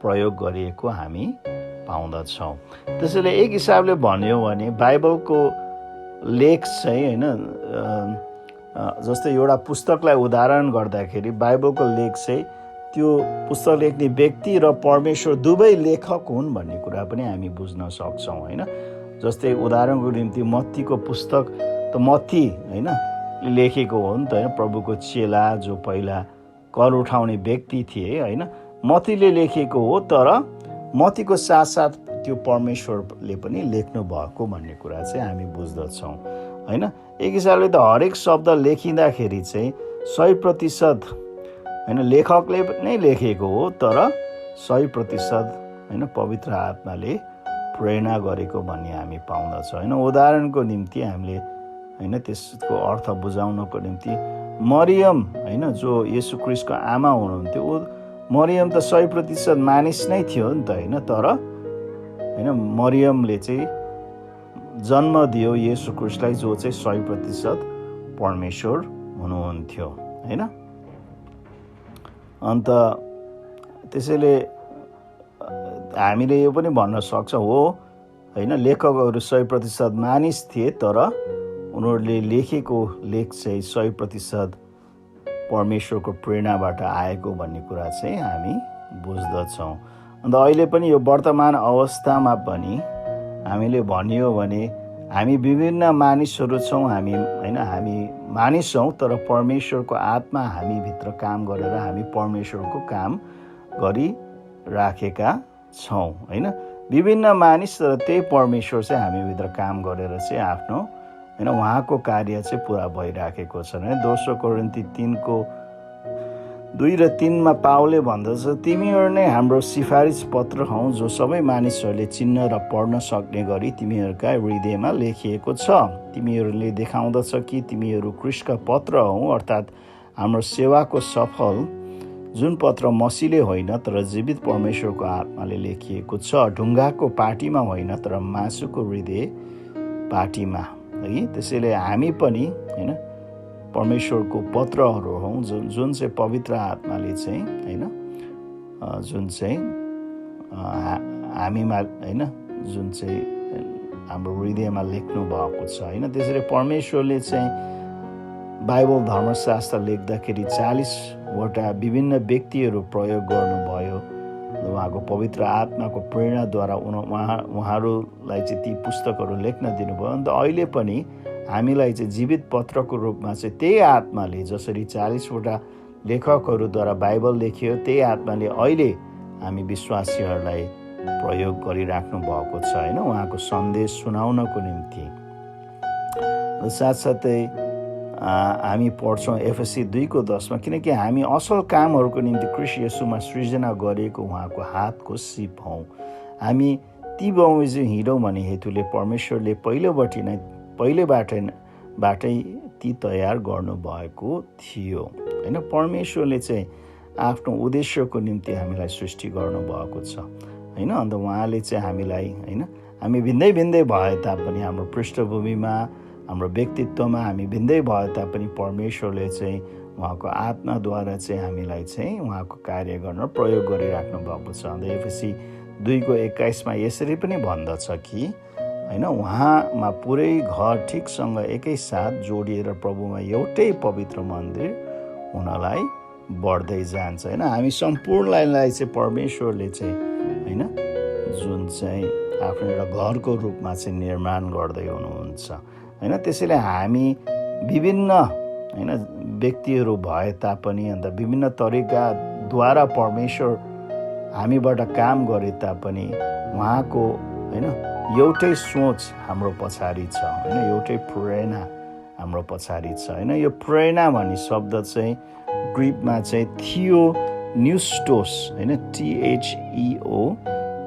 प्रयोग गरिएको हामी पाउँदछौँ। त्यसैले एक हिसाबले भन्यो भने बाइबलको लेख चाहिँ होइन जस्तै एउटा पुस्तकलाई उदाहरण गर्दाखेरि बाइबलको लेख चाहिँ त्यो पुस्तक लेख्ने व्यक्ति र परमेश्वर दुवै लेखक हुन् भन्ने कुरा पनि हामी बुझ्न सक्छौँ होइन। जस्तै उदाहरणको निम्ति मत्तीको पुस्तक त मत्ती होइन लेखेको हो नि त होइन, प्रभुको चेला जो पहिला कर उठाउने व्यक्ति थिए होइन, मत्तीले लेखेको हो, तर मत्तीको साथसाथ त्यो परमेश्वरले पनि लेख्नु भएको भन्ने कुरा चाहिँ हामी बुझ्दछौँ होइन। एक हिसाबले त हरेक शब्द लेखिँदाखेरि चाहिँ 100% होइन लेखकले नै लेखेको हो, तर 100% होइन पवित्र आत्माले प्रेरणा गरेको भन्ने हामी पाउँदछौँ होइन। उदाहरणको निम्ति हामीले होइन त्यसको अर्थ बुझाउनको निम्ति मरियम होइन जो येशू ख्रीष्टको आमा हुनुहुन्थ्यो, मरियम त 100% मानिस नै थियो नि त होइन, तर होइन मरियमले चाहिँ जन्म दियो येशू ख्रीष्टलाई जो चाहिँ 100% परमेश्वर हुनुहुन्थ्यो होइन। अन्त त्यसैले हामीले यो पनि भन्न सक्छौँ हो होइन लेखकहरू 100% मानिस थिए, तर उनीहरूले लेखेको लेख चाहिँ 100% परमेश्वरको प्रेरणाबाट आएको भन्ने कुरा चाहिँ हामी बुझ्दछौँ। अन्त अहिले पनि यो वर्तमान अवस्थामा पनि हामीले भनियो भने हामी विभिन्न मानिसहरू छौँ, हामी मानिस छौँ, तर परमेश्वरको आत्मा हामीभित्र काम गरेर हामी परमेश्वरको काम गरिराखेका छौँ होइन। विभिन्न मानिस तर त्यही परमेश्वर चाहिँ हामीभित्र काम गरेर चाहिँ आफ्नो उहाँको कार्य चाहिँ पुरा भइराखेको छ। दोस्रो कोरिन्थी 3:2 र 3 पावलले भन्दछ, तिमीहरू नै हाम्रो सिफारिस पत्र हौ, जो सबै मानिसहरूले चिन्न र पढ्न सक्ने गरी तिमीहरूका हृदयमा लेखिएको छ। तिमीहरूले देखाउँदछ कि तिमीहरू ख्रीष्टका पत्र हौ, अर्थात् हाम्रो सेवाको सफल, जुन पत्र मसीले होइन तर जीवित परमेश्वरको आत्माले लेखिएको छ, ढुङ्गाको पाटीमा होइन तर मासुको हृदय पाटीमा है। त्यसैले हामी पनि परमेश्वरको पत्रहरू हौँ, जुन चाहिँ पवित्र आत्माले चाहिँ जुन चाहिँ हामीमा जुन चाहिँ हाम्रो हृदयमा लेख्नु भएको छ त्यसरी परमेश्वरले चाहिँ बाइबल धर्मशास्त्र लेख्दाखेरि 40वटा विभिन्न व्यक्तिहरू प्रयोग गर्नुभयो। उहाँको पवित्र आत्माको प्रेरणाद्वारा उहाँहरूलाई चाहिँ ती पुस्तकहरू लेख्न दिनुभयो। अन्त अहिले पनि हामीलाई चाहिँ जीवित पत्रको रूपमा चाहिँ त्यही आत्माले, जसरी 40वटा लेखकहरूद्वारा बाइबल लेखियो, त्यही आत्माले अहिले हामी विश्वासीहरूलाई प्रयोग गरिराख्नु भएको छ उहाँको सन्देश सुनाउनको निम्ति। साथसाथै हामी पढ्छौँ एफएसी 2:10 किनकि हामी असल कामहरूको निम्ति ख्रीष्ट येशूमा सृजना गरिएको उहाँको हातको सिप हौँ। हामी ती बमोजिम हिँडौँ भन्ने हेतुले परमेश्वरले पहिलेबाटै ती तयार गर्नुभएको थियो परमेश्वरले चाहिँ आफ्नो उद्देश्यको निम्ति हामीलाई सृष्टि गर्नुभएको छ अन्त उहाँले चाहिँ हामीलाई हामी भिन्दै भिन्दै भए तापनि हाम्रो पृष्ठभूमिमा, हाम्रो व्यक्तित्वमा हामी भिन्दै भए तापनि परमेश्वरले चाहिँ उहाँको आत्माद्वारा चाहिँ हामीलाई चाहिँ उहाँको कार्य गर्न प्रयोग गरिराख्नु भएको छ। अन्त एफएसी 2:21 यसरी पनि भन्दछ कि उहाँमा पुरै घर ठिकसँग एकैसाथ जोडिएर प्रभुमा एउटै पवित्र मन्दिर हुनलाई बढ्दै जान्छ हामी सम्पूर्णलाई चाहिँ परमेश्वरले चाहिँ जुन चाहिँ आफ्नो एउटा घरको रूपमा चाहिँ निर्माण गर्दै हुनुहुन्छ त्यसैले हामी विभिन्न व्यक्तिहरू भए तापनि अन्त विभिन्न तरिकाद्वारा परमेश्वर हामीबाट काम गरे तापनि उहाँको एउटै सोच हाम्रो पछाडि छ एउटै प्रेरणा हाम्रो पछाडि छ यो प्रेरणा भन्ने शब्द चाहिँ ग्रिकमा चाहिँ थियोन्युस्टोस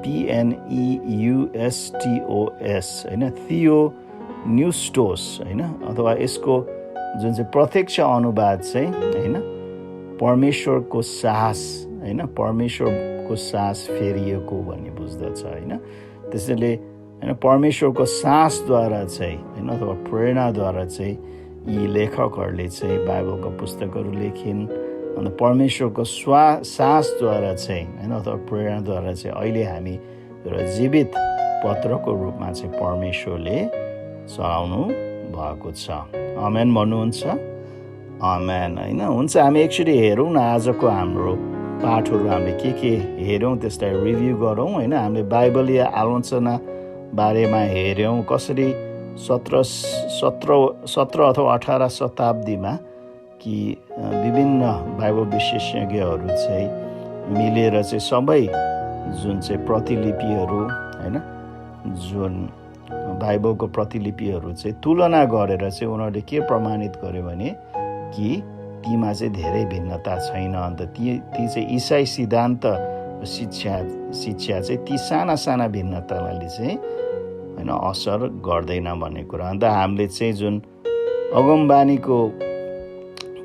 THEOPNEUSTOS थियोन्युस्टोस अथवा यसको जुन चाहिँ प्रत्यक्ष अनुवाद चाहिँ परमेश्वरको सास परमेश्वरको सास फेरिएको भन्ने बुझ्दछ त्यसैले परमेश्वरको सासद्वारा चाहिँ अथवा प्रेरणाद्वारा चाहिँ यी लेखकहरूले चाहिँ बाइबलका पुस्तकहरू लेखिन्। अन्त परमेश्वरको सासद्वारा चाहिँ अथवा प्रेरणाद्वारा चाहिँ अहिले हामी एउटा जीवित पत्रको रूपमा चाहिँ परमेश्वरले चलाउनु भएको छ। आमेन भन्नुहुन्छ? आमेन हुन्छ। हामी एकचोटि हेरौँ न आजको हाम्रो पाठहरू हामीले के हेऱ्यौँ त्यसलाई रिभ्यू गरौँ हामीले बाइबलीय आलोचना बारेमा हेऱ्यौँ कसरी 17 अथवा 18 शताब्दीमा कि विभिन्न बाइबल विशेषज्ञहरू चाहिँ मिलेर चाहिँ सबै जुन चाहिँ प्रतिलिपिहरू जुन बाइबलको प्रतिलिपिहरू चाहिँ तुलना गरेर चाहिँ उनीहरूले के प्रमाणित गर्यो भने कि तीमा चाहिँ धेरै भिन्नता छैन। अन्त ती चाहिँ इसाई सिद्धान्त शिक्षा चाहिँ ती साना भिन्नताले चाहिँ असर गर्दैन भन्ने कुरा। अन्त हामीले चाहिँ जुन अगमबानीको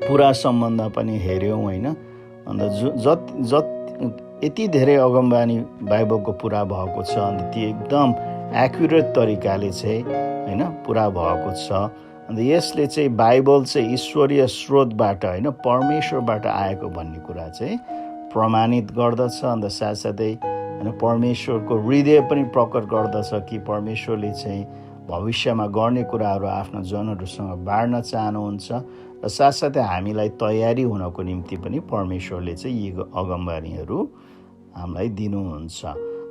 पुरा सम्बन्ध पनि हेऱ्यौँ अन्त यति धेरै अगमबानी बाइबलको पुरा भएको छ अन्त ती एकदम एक्युरेट तरिकाले चाहिँ पुरा भएको छ। अन्त यसले चाहिँ बाइबल चाहिँ ईश्वरीय स्रोतबाट परमेश्वरबाट आएको भन्ने कुरा चाहिँ प्रमाणित गर्दछ। अन्त साथसाथै परमेश्वरको हृदय पनि प्रकट गर्दछ कि परमेश्वरले चाहिँ भविष्यमा गर्ने कुराहरू आफ्नो जनहरूसँग बाँड्न चाहनुहुन्छ र र साथसाथै हामीलाई तयारी हुनको निम्ति पनि परमेश्वरले चाहिँ यी अगमबाणीहरू हामीलाई दिनुहुन्छ।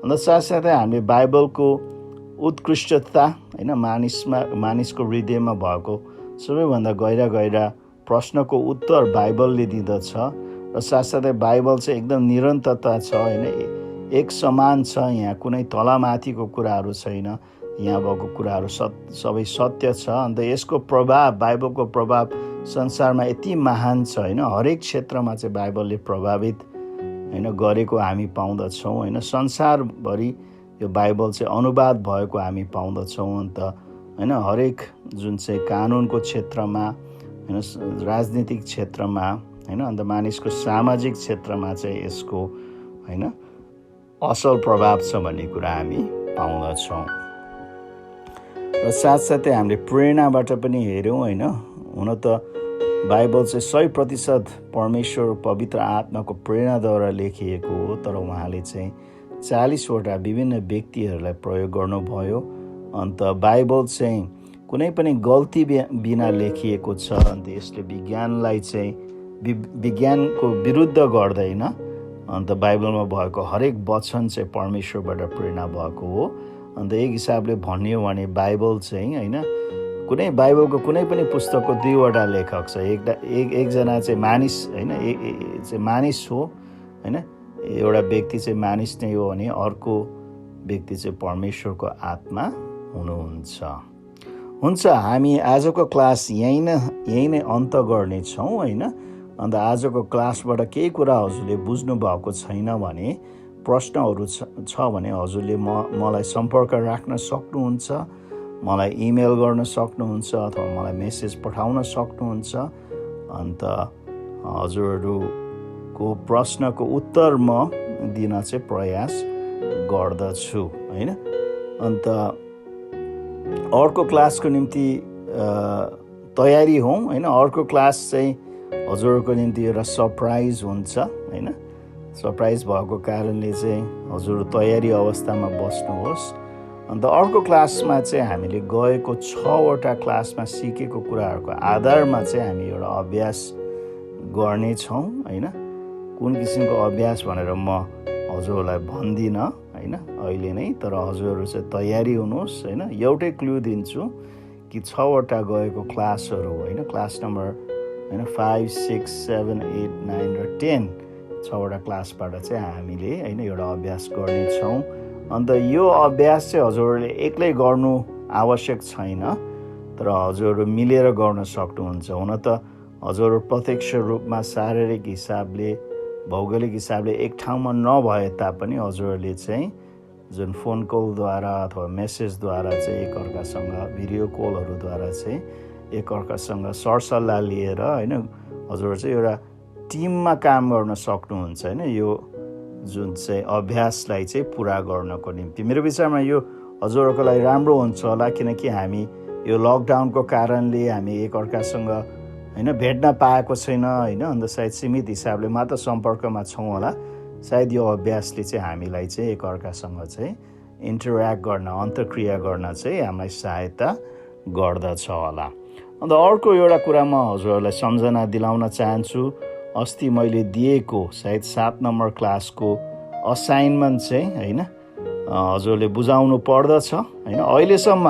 अन्त साथसाथै हामीले बाइबलको उत्कृष्टता होइन मानिसको हृदयमा भएको सबैभन्दा गहिरा प्रश्नको उत्तर बाइबलले दिँदछ र साथसाथै बाइबल चाहिँ एकदम निरन्तरता छ होइन, एक समान छ। यहाँ कुनै तलमाथिको कुराहरू छैन, यहाँ भएको कुराहरू सबै सत्य छ। अन्त यसको प्रभाव, बाइबलको प्रभाव संसारमा यति महान छ होइन, हरेक क्षेत्रमा चाहिँ बाइबलले प्रभावित होइन गरेको हामी पाउँदछौँ होइन। संसारभरि यो बाइबल चाहिँ अनुवाद भएको हामी पाउँदछौँ। अन्त होइन हरेक जुन चाहिँ कानुनको क्षेत्रमा होइन, राजनीतिक क्षेत्रमा होइन, अन्त मानिसको सामाजिक क्षेत्रमा चाहिँ यसको होइन असल प्रभाव छ भन्ने कुरा हामी पाउँदछौँ। र साथसाथै हामीले प्रेरणाबाट पनि हेऱ्यौँ होइन, हुन त बाइबल चाहिँ 100% परमेश्वर पवित्र आत्माको प्रेरणाद्वारा लेखिएको हो, तर उहाँले चाहिँ 40वटा विभिन्न व्यक्तिहरूलाई प्रयोग गर्नुभयो। अन्त बाइबल चाहिँ कुनै पनि गल्ती बिना लेखिएको छ। अन्त यसले विज्ञानलाई चाहिँ विज्ञानको विरुद्ध गर्दैन। अन्त बाइबलमा भएको हरेक वचन चाहिँ परमेश्वरबाट प्रेरणा भएको हो। अन्त एक हिसाबले भन्ने हो भने बाइबल चाहिँ होइन, बाइबलको कुनै पनि पुस्तकको 2वटा लेखक छ। एकजना चाहिँ मानिस होइन, चाहिँ मानिस हो होइन, एउटा व्यक्ति चाहिँ मानिस नै हो भने अर्को व्यक्ति चाहिँ परमेश्वरको आत्मा हुनुहुन्छ। हामी आजको क्लास यहीँ नै अन्त गर्नेछौँ होइन। अन्त आजको क्लासबाट केही कुरा हजुरले बुझ्नु भएको छैन भने, प्रश्नहरू छ भने हजुरले मलाई सम्पर्क राख्न सक्नुहुन्छ, मलाई इमेल गर्न सक्नुहुन्छ अथवा मलाई मेसेज पठाउन सक्नुहुन्छ। अन्त हजुरहरूको प्रश्नको उत्तर म दिन चाहिँ प्रयास गर्दछु होइन। अन्त अर्को क्लासको निम्ति तयारी हौँ होइन। अर्को क्लास चाहिँ हजुरहरूको निम्ति एउटा सरप्राइज हुन्छ होइन। सरप्राइज भएको कारणले चाहिँ हजुर तयारी अवस्थामा बस्नुहोस्। अन्त अर्को क्लासमा चाहिँ हामीले गएको 6वटा क्लासमा सिकेको कुराहरूको आधारमा चाहिँ हामी एउटा अभ्यास गर्नेछौँ होइन। कुन किसिमको अभ्यास भनेर म हजुरहरूलाई भन्दिनँ होइन अहिले नै, तर हजुरहरू चाहिँ तयारी हुनुहोस् होइन। एउटै क्लु दिन्छु कि 6वटा गएको क्लासहरू होइन, क्लास नम्बर होइन 5, 6, 7, 8, 9 र 10 6वटा क्लासबाट चाहिँ हामीले होइन एउटा अभ्यास गर्नेछौँ। अन्त यो अभ्यास चाहिँ हजुरहरूले एक्लै गर्नु आवश्यक छैन, तर हजुरहरू मिलेर गर्न सक्नुहुन्छ। हुन त हजुरहरू प्रत्यक्ष रूपमा शारीरिक हिसाबले, भौगोलिक हिसाबले एक ठाउँमा नभए तापनि हजुरहरूले चाहिँ जुन फोन कलद्वारा अथवा मेसेजद्वारा चाहिँ एकअर्कासँग, भिडियो कलहरूद्वारा चाहिँ एकअर्कासँग सरसल्लाह लिएर होइन हजुरहरू चाहिँ एउटा टिममा काम गर्न सक्नुहुन्छ होइन। यो जुन चाहिँ अभ्यासलाई चाहिँ पुरा गर्नको निम्ति मेरो विचारमा यो हजुरहरूको लागि राम्रो हुन्छ होला, किनकि हामी यो लकडाउनको कारणले हामी एकअर्कासँग होइन भेट्न पाएको छैन होइन। अन्त सायद सीमित हिसाबले मात्र सम्पर्कमा छौँ होला। सायद यो अभ्यासले चाहिँ हामीलाई चाहिँ एकअर्कासँग चाहिँ इन्टरेक्ट गर्न, अन्तर्क्रिया गर्न चाहिँ हामीलाई सहायता गर्दछ होला। अन्त अर्को एउटा कुरा म हजुरहरूलाई सम्झना दिलाउन चाहन्छु। अस्ति मैले दिएको सायद 7 नम्बर क्लासको असाइनमेन्ट चाहिँ होइन हजुरले बुझाउनु पर्दछ होइन। अहिलेसम्म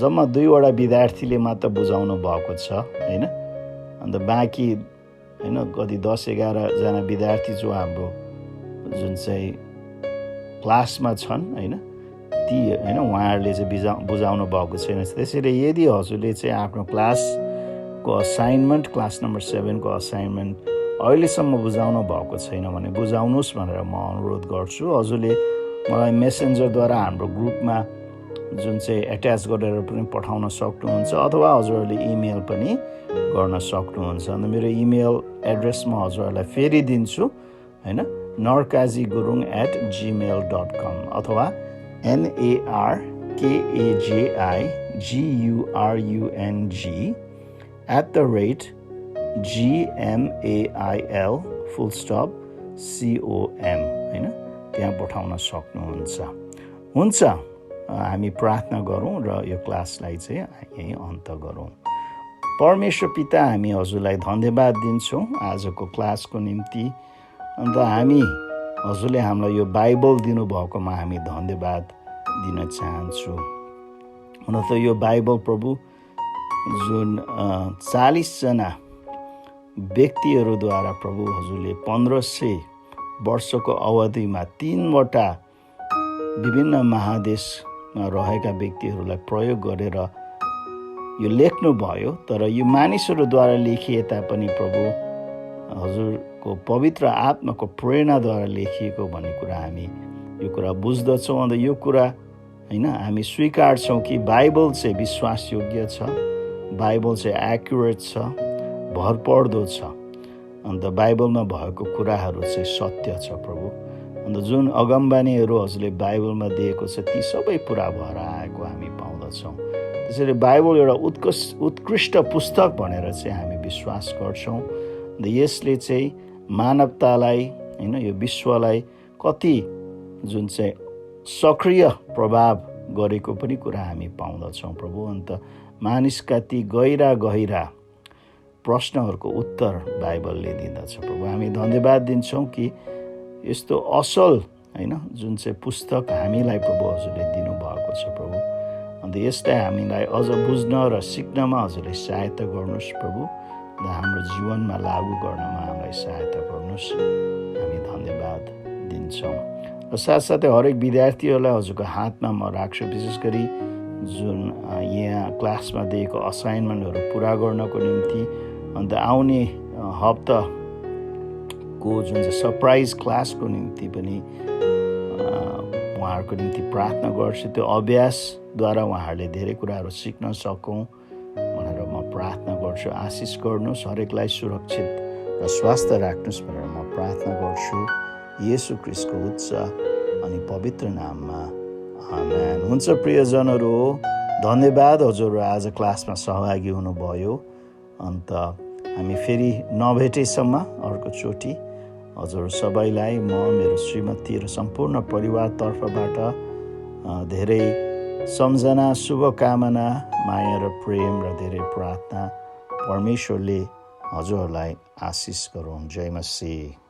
जम्मा 2वटा विद्यार्थीले मात्र बुझाउनु भएको छ होइन। अन्त बाँकी होइन कति 10-11 जना विद्यार्थी जो हाम्रो जुन चाहिँ क्लासमा छन् होइन, ती होइन उहाँहरूले चाहिँ बुझाउनु भएको छैन। त्यसैले यदि हजुरले चाहिँ आफ्नो क्लासको असाइनमेन्ट, क्लास नम्बर 7 को असाइनमेन्ट अहिलेसम्म बुझाउनु भएको छैन भने बुझाउनुहोस् भनेर म अनुरोध गर्छु। हजुरले मलाई मेसेन्जरद्वारा हाम्रो ग्रुपमा जुन चाहिँ एट्याच गरेर पनि पठाउन सक्नुहुन्छ अथवा हजुरहरूले इमेल पनि गर्न सक्नुहुन्छ। अन्त मेरो इमेल एड्रेस म हजुरहरूलाई फेरि दिन्छु होइन, narkazigurung@gmail.com अथवा narkazigurung@gmail.com होइन, त्यहाँ पठाउन सक्नुहुन्छ। हुन्छ, हामी प्रार्थना गरौँ र यो क्लासलाई चाहिँ यहीँ अन्त गरौँ। परमेश्वर पिता, हामी हजुरलाई धन्यवाद दिन्छौँ आजको क्लासको निम्ति। अन्त हामी हजुरले हामीलाई यो बाइबल दिनुभएकोमा हामी धन्यवाद दिन चाहन्छु। हुन त यो बाइबल प्रभु जुन 40जना व्यक्तिहरूद्वारा प्रभु हजुरले 1500 वर्षको अवधिमा 3वटा विभिन्न महादेशमा रहेका व्यक्तिहरूलाई प्रयोग गरेर यो लेख्नुभयो। तर यो मानिसहरूद्वारा लेखिए तापनि प्रभु हजुरको पवित्र आत्माको प्रेरणाद्वारा लेखिएको भन्ने कुरा हामी यो कुरा बुझ्दछौँ। अन्त यो कुरा होइन हामी स्वीकार्छौँ कि बाइबल चाहिँ विश्वासयोग्य छ, बाइबल चाहिँ एक्युरेट छ, भरपर्दो छ। अन्त बाइबलमा भएको कुराहरू चाहिँ सत्य छ प्रभु। अन्त जुन अगमबानीहरू हजुरले बाइबलमा दिएको छ ती सबै पुरा भएर आएको हामी पाउँदछौँ। त्यसैले बाइबल एउटा उत्कृष्ट पुस्तक भनेर चाहिँ हामी विश्वास गर्छौँ। यसले चाहिँ मानवतालाई होइन यो विश्वलाई कति जुन चाहिँ सक्रिय प्रभाव गरेको पनि कुरा हामी पाउँदछौँ प्रभु। अन्त मानिसका ती गहिरा प्रश्नहरूको उत्तर बाइबलले दिँदछ प्रभु। हामी धन्यवाद दिन्छौँ कि यस्तो असल होइन जुन चाहिँ पुस्तक हामीलाई प्रभु हजुरले दिनुभएको छ प्रभु। अन्त यसलाई हामीलाई अझ बुझ्न र सिक्नमा हजुरले सहायता गर्नुहोस् प्रभु। र हाम्रो जीवनमा लागू गर्नमा हामीलाई सहायता गर्नुहोस्, हामी धन्यवाद दिन्छौँ। र साथसाथै हरेक विद्यार्थीहरूलाई हजुरको हातमा म राख्छु, विशेष गरी जुन यहाँ क्लासमा दिएको असाइनमेन्टहरू पुरा गर्नको निम्ति। अन्त आउने हप्ताको जुन चाहिँ सरप्राइज क्लासको निम्ति पनि उहाँहरूको निम्ति प्रार्थना गर्छु। त्यो अभ्यासद्वारा उहाँहरूले धेरै कुराहरू सिक्न सकौँ भनेर म प्रार्थना गर्छु। आशिष गर्नुहोस्, हरेकलाई सुरक्षित र स्वस्थ राख्नुहोस् भनेर म प्रार्थना गर्छु येशू ख्रीष्टको उच्च अनि पवित्र नाममा, आमेन। हुन्छ प्रियजनहरू, धन्यवाद हजुर आज क्लासमा सहभागी हुनुभयो। अन्त हामी फेरि नभेटेसम्म अर्कोचोटि हजुर सबैलाई म, मेरो श्रीमती र सम्पूर्ण परिवारतर्फबाट धेरै सम्झना, शुभकामना, माया र प्रेम र धेरै प्रार्थना। परमेश्वरले हजुरहरूलाई आशिष गरौँ। जय मसीह।